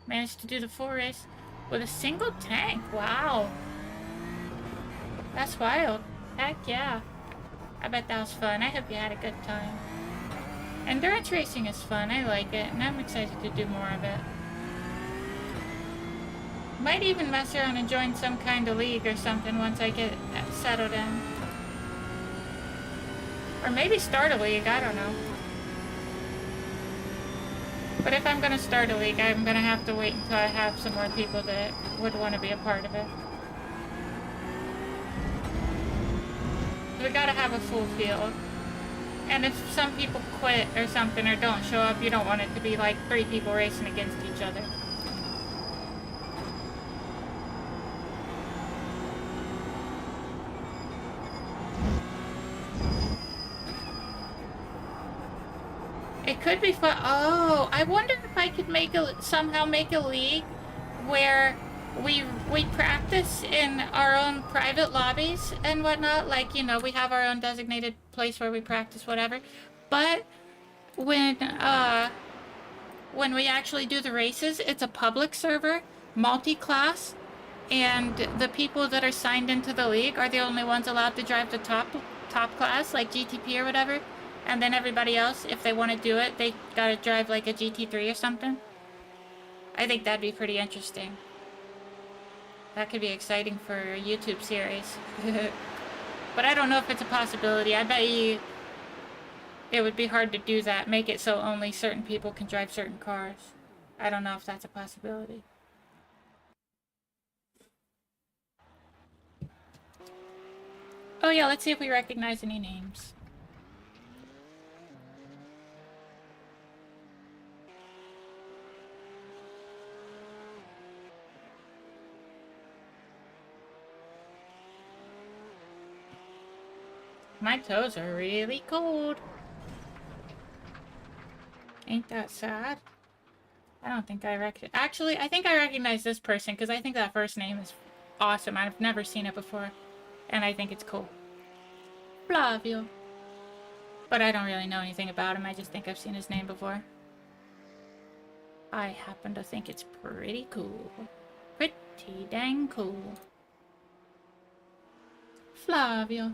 Managed to do the full race with a single tank. Wow. That's wild. Heck yeah. I bet that was fun. I hope you had a good time. Endurance racing is fun. I like it, and I'm excited to do more of it. Might even mess around and join some kind of league or something once I get settled in. Or maybe start a league, I don't know. But if I'm gonna start a league, I'm gonna have to wait until I have some more people that would want to be a part of it. We gotta have a full field. And if some people quit or something or don't show up, you don't want it to be like 3 people racing against each other. It could be fun. Oh, I wonder if I could somehow make a league where we practice in our own private lobbies and whatnot. Like, you know, we have our own designated place where we practice whatever. But when we actually do the races, it's a public server, multi-class, and the people that are signed into the league are the only ones allowed to drive the top class, like GTP or whatever. And then everybody else, if they want to do it, they gotta drive like a GT3 or something. I think that'd be pretty interesting. That could be exciting for a YouTube series. But I don't know if it's a possibility. I bet you it would be hard to do that. Make it so only certain people can drive certain cars. I don't know if that's a possibility. Oh yeah, let's see if we recognize any names. My toes are really cold. Ain't that sad? I don't think I Actually, I think I recognize this person because I think that first name is awesome. I've never seen it before. And I think it's cool. Flavio. But I don't really know anything about him. I just think I've seen his name before. I happen to think it's pretty cool. Pretty dang cool. Flavio.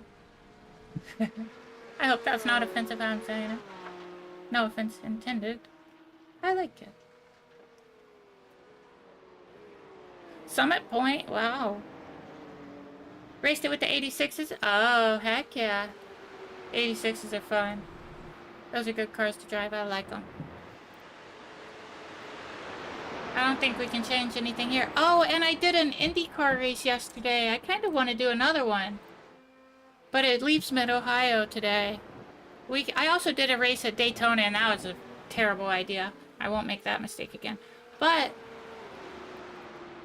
I hope that's not offensive how I'm saying it. No offense intended. I like it. Summit Point? Wow. Raced it with the 86s? Oh, heck yeah. 86s are fun. Those are good cars to drive. I like them. I don't think we can change anything here. Oh, and I did an IndyCar race yesterday. I kind of want to do another one. But it leaves Mid-Ohio today. I also did a race at Daytona, and that was a terrible idea. I won't make that mistake again. But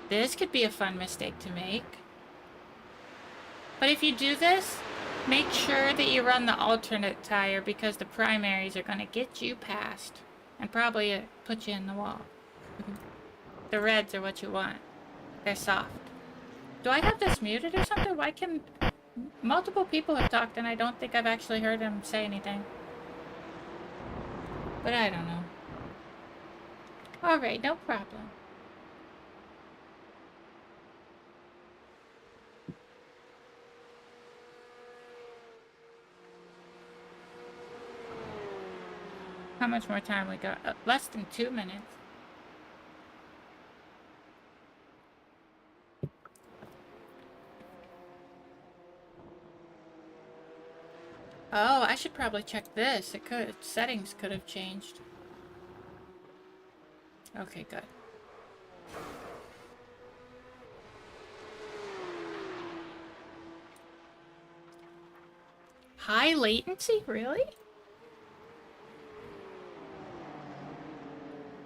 this could be a fun mistake to make. But if you do this, make sure that you run the alternate tire because the primaries are going to get you past. And probably put you in the wall. The reds are what you want. They're soft. Do I have this muted or something? Why can... Multiple people have talked and I don't think I've actually heard them say anything. But I don't know. Alright, no problem. How much more time we got? Less than 2 minutes. Oh, I should probably check this. Settings could have changed. Okay, good. High latency? Really?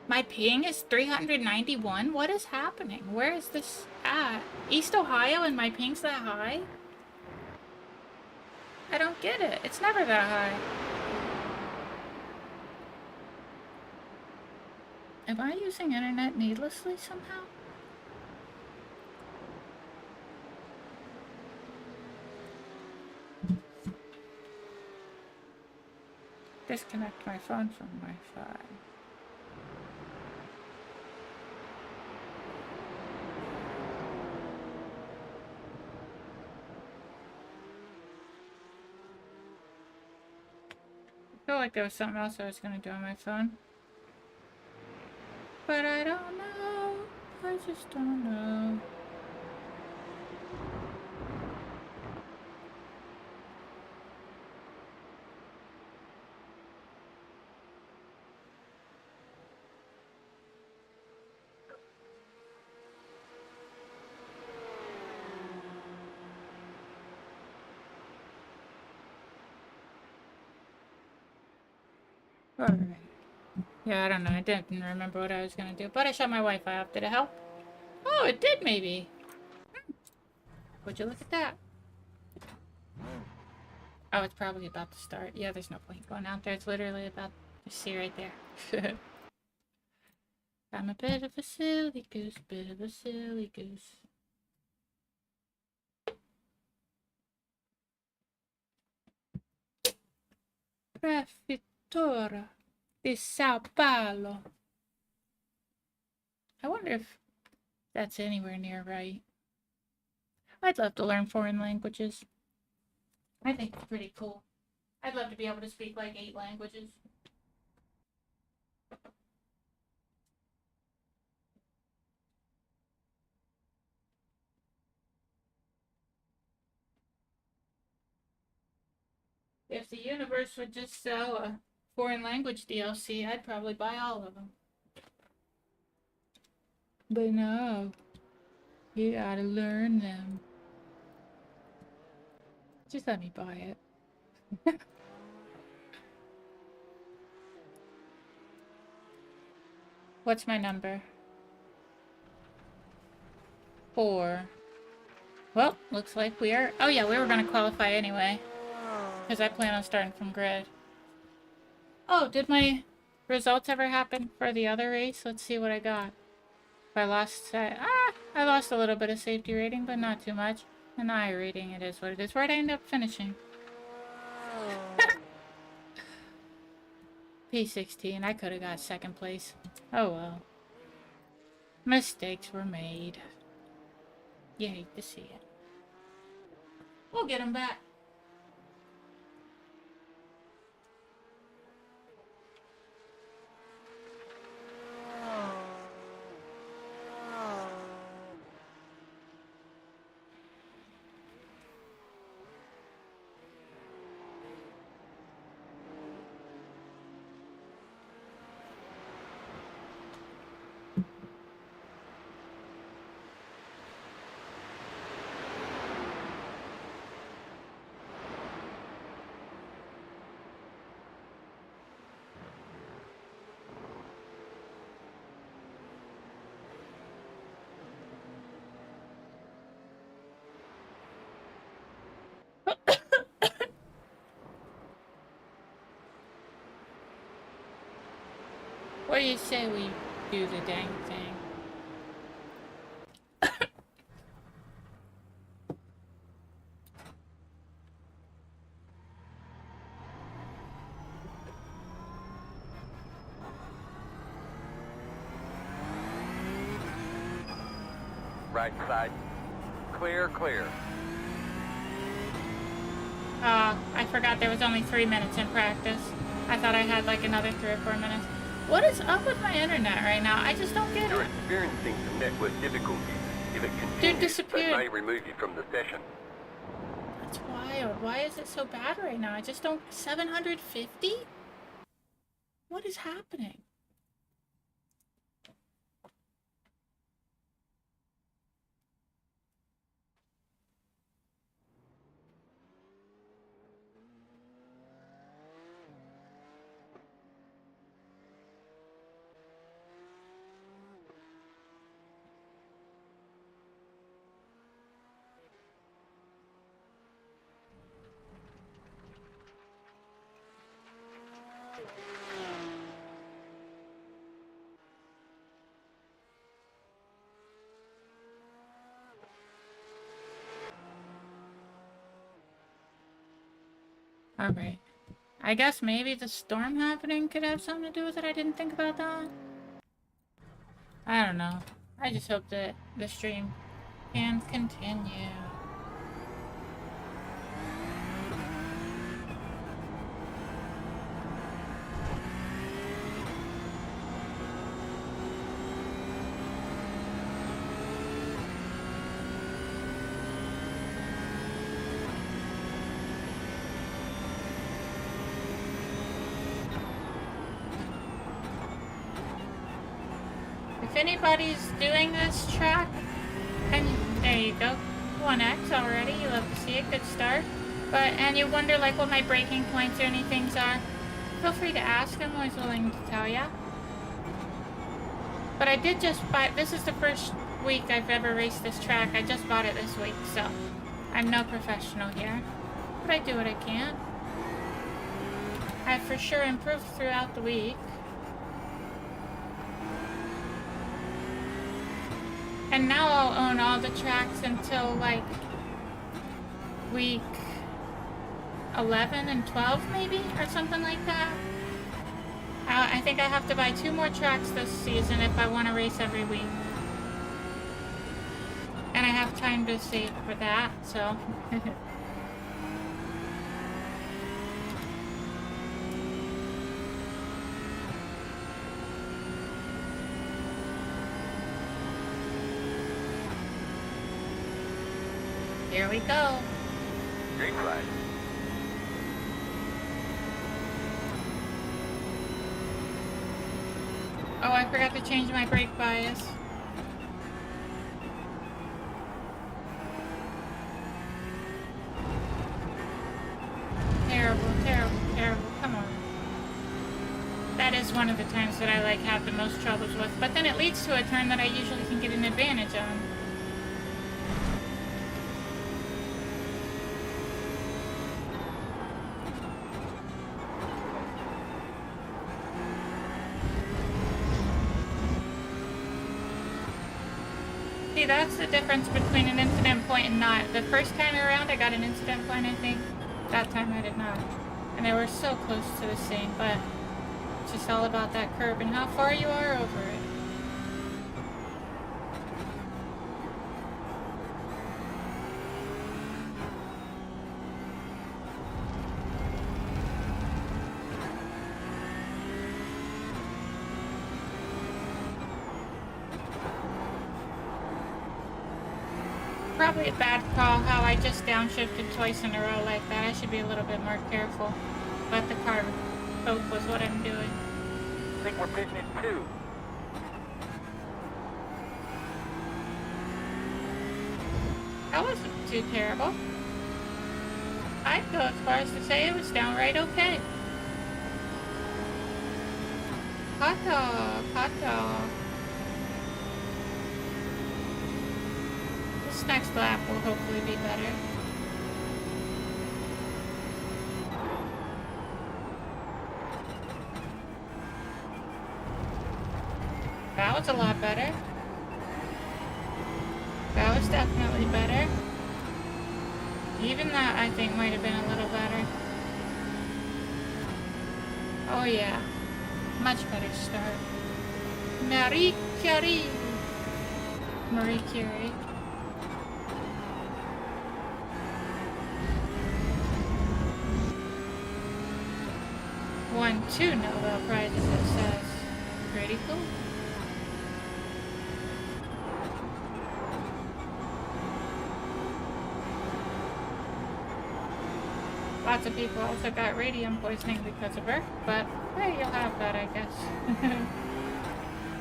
My ping is 391? What is happening? Where is this at? East Ohio and my ping's that high? I don't get it. It's never that high. Am I using internet needlessly somehow? Disconnect my phone from Wi-Fi. feel like there was something else I was gonna do on my phone. But I don't know. I just don't know. Alright. Yeah, I don't know. I didn't remember what I was gonna do. But I shut my Wi-Fi off. Did it help? Oh, it did maybe. Would you look at that? Oh, it's probably about to start. Yeah, there's no point going out there. It's literally about to see right there. I'm a bit of a silly goose, bit of a silly goose. Prefettura di Sao Paulo. I wonder if that's anywhere near right. I'd love to learn foreign languages. I think it's pretty cool. I'd love to be able to speak like 8 languages. If the universe would just sell a foreign language DLC, I'd probably buy all of them. But no, you gotta learn them. Just let me buy it. What's my number? 4. Well, looks like we are... Oh yeah, we were gonna qualify anyway. Because I plan on starting from grid. Oh, did my results ever happen for the other race? Let's see what I got. I lost... I lost a little bit of safety rating, but not too much. An I rating, it is what it is. Where'd I end up finishing? P16, I could have got 2nd place. Oh well. Mistakes were made. You hate to see it. We'll get them back. What do you say we do the dang thing? Right side. Clear, clear. I forgot there was only 3 minutes in practice. I thought I had like another 3 or 4 minutes. What is up with my internet right now? I just don't get You're it. experiencing some network difficulties. If it continues, they disappeared. may remove you from the session. That's wild. Why is it so bad right now? I just don't... 750? What is happening? Alright. I guess maybe the storm happening could have something to do with it. I didn't think about that. I don't know. I just hope that the stream can continue. anybody's doing this track, and there you go, 1X already, you love to see it, good start. And you wonder like what my breaking points or anything are, feel free to ask, I'm always willing to tell ya. But I did just buy, this is the first week I've ever raced this track, I just bought it this week, so I'm no professional here. But I do what I can. I've for sure improved throughout the week. And now I'll own all the tracks until like week 11 and 12 maybe, or something like that. I think I have to buy 2 more tracks this season if I want to race every week. And I have time to save for that, so... Here we go. Green flag. Oh, I forgot to change my brake bias. Terrible, terrible, terrible. Come on. That is one of the times that I like have the most troubles with, but then it leads to a turn that I usually can get an advantage on. See, that's the difference between an incident point and not. The first time around I got an incident point, I think. That time I did not. And they were so close to the same, but it's just all about that curb and how far you are over it. Probably a bad call how I just downshifted twice in a row like that. I should be a little bit more careful. Let the car cope with what I'm doing. I think we're pitching it too. That wasn't too terrible. I'd go as far as to say it was downright okay. Hot dog, hot dog. This next lap will hopefully be better. That was a lot better. That was definitely better. Even that, I think, might have been a little better. Oh yeah. Much better start. Marie Curie. Marie Curie. 2 Nobel Prizes, it says. Pretty cool. Lots of people also got radium poisoning because of her, but hey, you'll have that, I guess.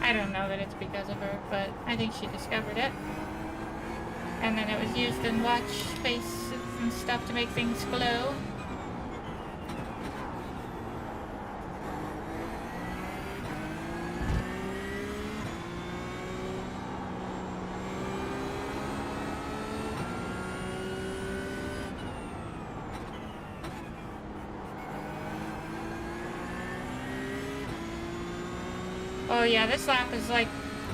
I don't know that it's because of her, but I think she discovered it. And then it was used in watch faces and stuff to make things glow. Oh yeah, this lap is like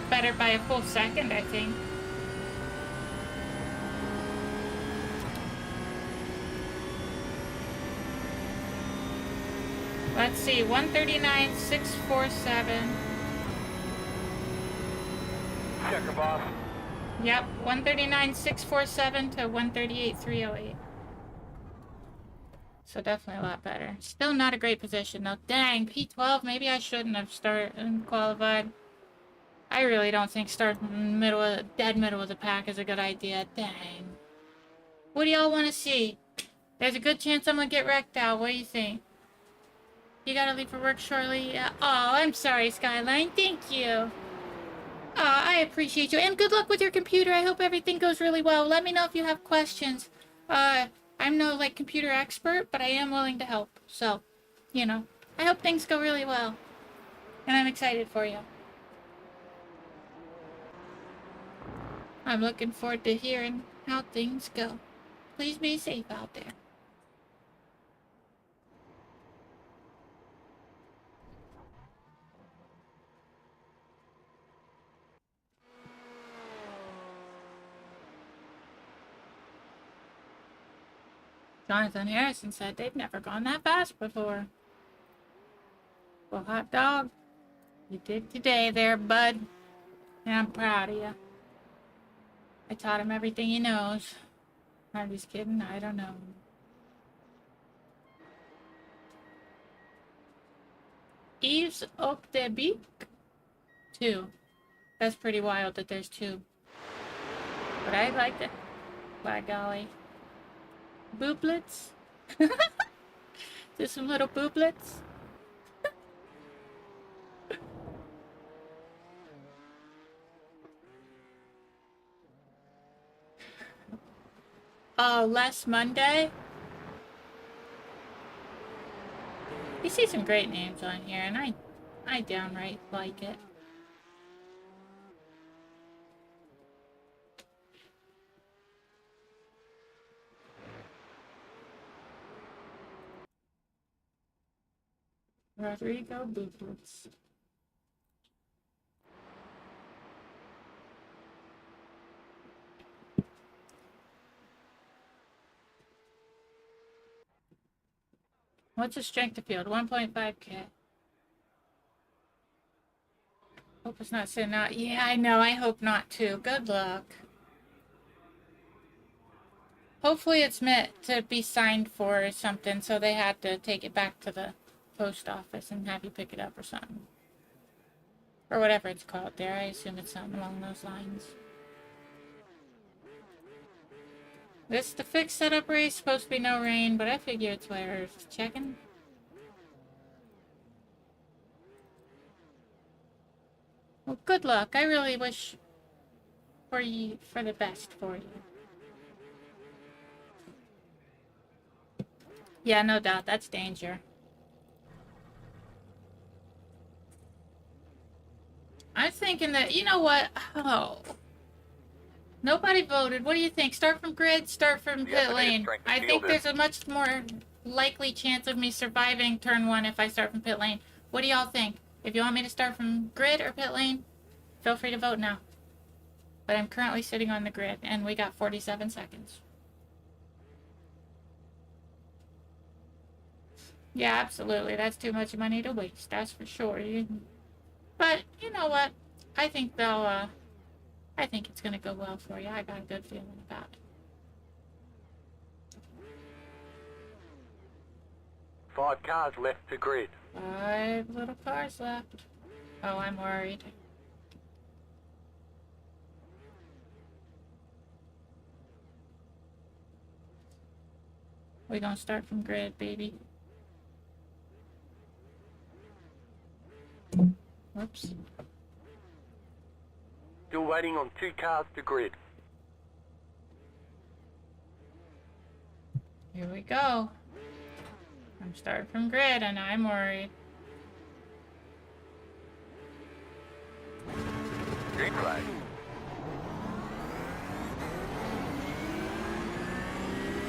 better by a full second, I think. Let's see, 139.647. Check her, boss. Yep, 139.647 to 138.308. So definitely a lot better. Still not a great position though. Dang, P12, maybe I shouldn't have started and qualified. I really don't think starting in the dead middle of the pack is a good idea. Dang. What do y'all want to see? There's a good chance I'm gonna get wrecked out. What do you think? You gotta leave for work shortly? Yeah. Oh, I'm sorry, Skyline. Thank you. I appreciate you. And good luck with your computer. I hope everything goes really well. Let me know if you have questions. I'm no, like, computer expert, but I am willing to help. So, you know, I hope things go really well. And I'm excited for you. I'm looking forward to hearing how things go. Please be safe out there. Jonathan Harrison said they've never gone that fast before. Well, hot dog, you did today there, bud. And I'm proud of you. I taught him everything he knows. I'm just kidding, I don't know. Eves op de Beek? 2. That's pretty wild that there's 2. But I liked it. By golly. Booblets? Just some little booblets? Oh, last Monday? You see some great names on here, and I downright like it. Rodrigo Booblets. What's his strength of field? 1.5k. Hope it's not sitting out. Yeah, I know. I hope not too. Good luck. Hopefully it's meant to be signed for or something, so they had to take it back to the post office and have you pick it up or something. Or whatever it's called there. I assume it's something along those lines. This the fixed setup race, supposed to be no rain, but I figure it's worth checking. Well, good luck. I really wish for the best for you. Yeah, no doubt. That's danger. I'm thinking that, you know what? Oh. Nobody voted. What do you think? Start from grid, start from pit lane. I think there's a much more likely chance of me surviving turn 1 if I start from pit lane. What do y'all think? If you want me to start from grid or pit lane, feel free to vote now. But I'm currently sitting on the grid, and we got 47 seconds. Yeah, absolutely. That's too much money to waste. That's for sure. But, you know what? I think they'll, I think it's gonna go well for you. I got a good feeling about it. 5 cars left to grid. 5 little cars left. Oh, I'm worried. We're gonna start from grid, baby. Whoops. Still waiting on 2 cars to grid. Here we go. I'm starting from grid and I'm worried. Green flag.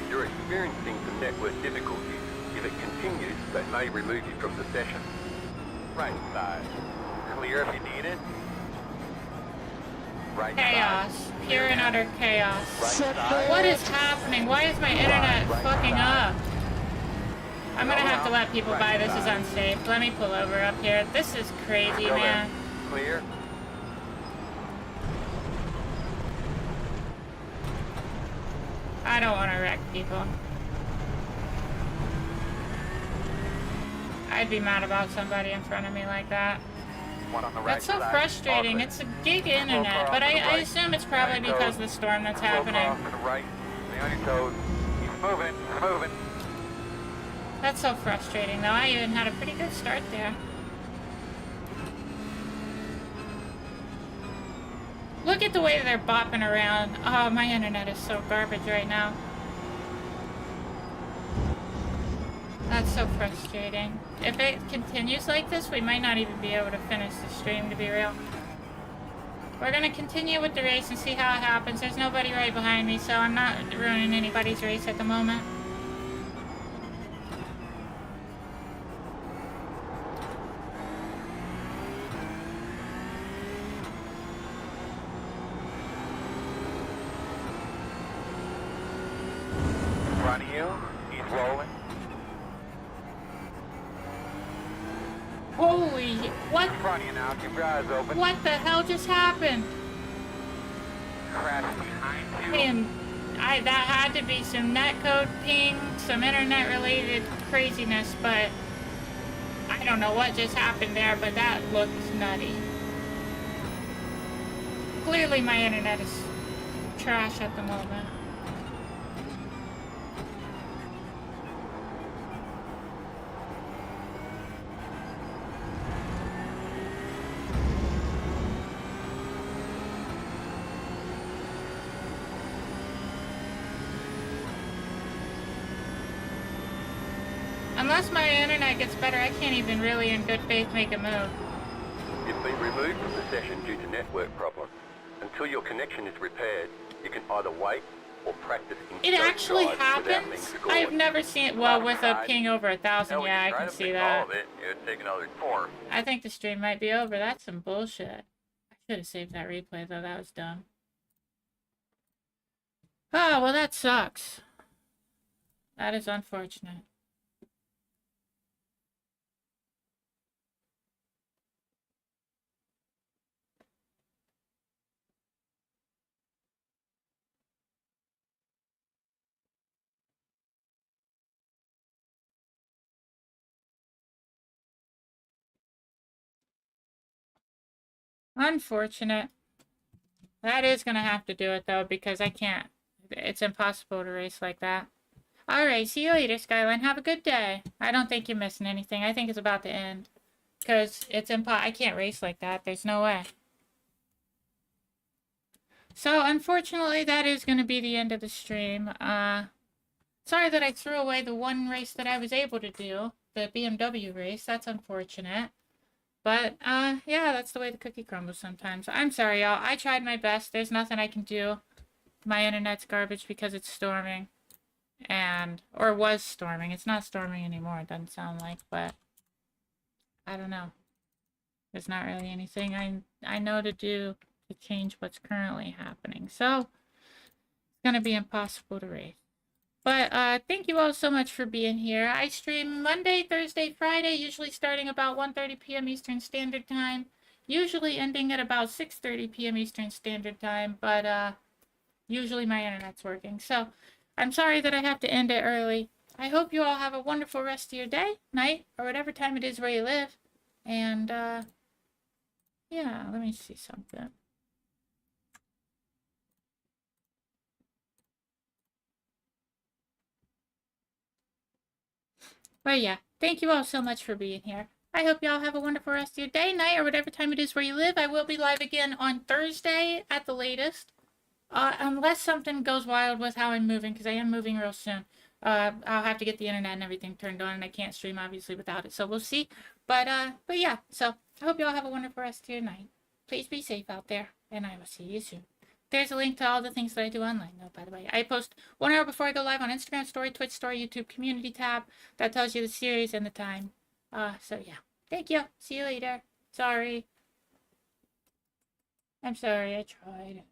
You're experiencing some network difficulties. If it continues, they may remove you from the session. Right side. Clear if you need it. Right Chaos. side. Pure and utter chaos. Right side. What is happening? Why is my internet fucking up? I'm gonna have to let people by. This is unsafe. Let me pull over up here. This is crazy, Go man. in. Clear. I don't want to wreck people. I'd be mad about somebody in front of me like that. One on the right That's so side. frustrating. Off It's a gig internet, but I assume it's probably because of the storm that's happening. To the right. Stay on your toes. Keep moving. Moving. That's so frustrating, though. I even had a pretty good start there. Look at the way they're bopping around. Oh, my internet is so garbage right now. That's so frustrating. If it continues like this, we might not even be able to finish the stream, to be real. We're gonna continue with the race and see how it happens. There's nobody right behind me, so I'm not ruining anybody's race at the moment. In front of you, he's rolling. Holy, what? In front of you now, keep your eyes open. What the hell just happened? Crash behind you. And that had to be some netcode ping, some internet related craziness, but I don't know what just happened there, but that looked nutty. Clearly my internet is trash at the moment. Unless my internet gets better, I can't even really in good faith make a move. You've been removed from the session due to network problems. Until your connection is repaired, you can either wait or practice in It straight actually drive without being happens? scored. I've never seen it, well, with a ping over 1,000, Hell, when yeah, you I try can to see pick that. all of it, it would take another tour. I think the stream might be over. That's some bullshit. I should have saved that replay, though. That was dumb. Oh, well, that sucks. That is unfortunate. Unfortunate. That is gonna have to do it, though, because I can't. It's impossible to race like that. Alright, see you later, Skyline. Have a good day. I don't think you're missing anything. I think it's about to end. Because it's I can't race like that. There's no way. So, unfortunately, that is going to be the end of the stream. Sorry that I threw away the one race that I was able to do. The BMW race. That's unfortunate. But, yeah, that's the way the cookie crumbles sometimes. I'm sorry, y'all. I tried my best. There's nothing I can do. My internet's garbage because it's storming. Or was storming. It's not storming anymore, it doesn't sound like, but I don't know. There's not really anything I know to do to change what's currently happening. So, it's going to be impossible to race. But, thank you all so much for being here. I stream Monday, Thursday, Friday, usually starting about 1:30 p.m. Eastern Standard Time. Usually ending at about 6:30 p.m. Eastern Standard Time, but, usually my internet's working. So, I'm sorry that I have to end it early. I hope you all have a wonderful rest of your day, night, or whatever time it is where you live. And, yeah, let me see something. But yeah, thank you all so much for being here. I hope y'all have a wonderful rest of your day, night, or whatever time it is where you live. I will be live again on Thursday at the latest. Unless something goes wild with how I'm moving, because I am moving real soon. I'll have to get the internet and everything turned on, and I can't stream, obviously, without it. So we'll see. But yeah, so I hope y'all have a wonderful rest of your night. Please be safe out there, and I will see you soon. There's a link to all the things that I do online, though, by the way. I post 1 hour before I go live on Instagram story, Twitch story, YouTube community tab. That tells you the series and the time. So yeah. Thank you. See you later. Sorry. I'm sorry, I tried.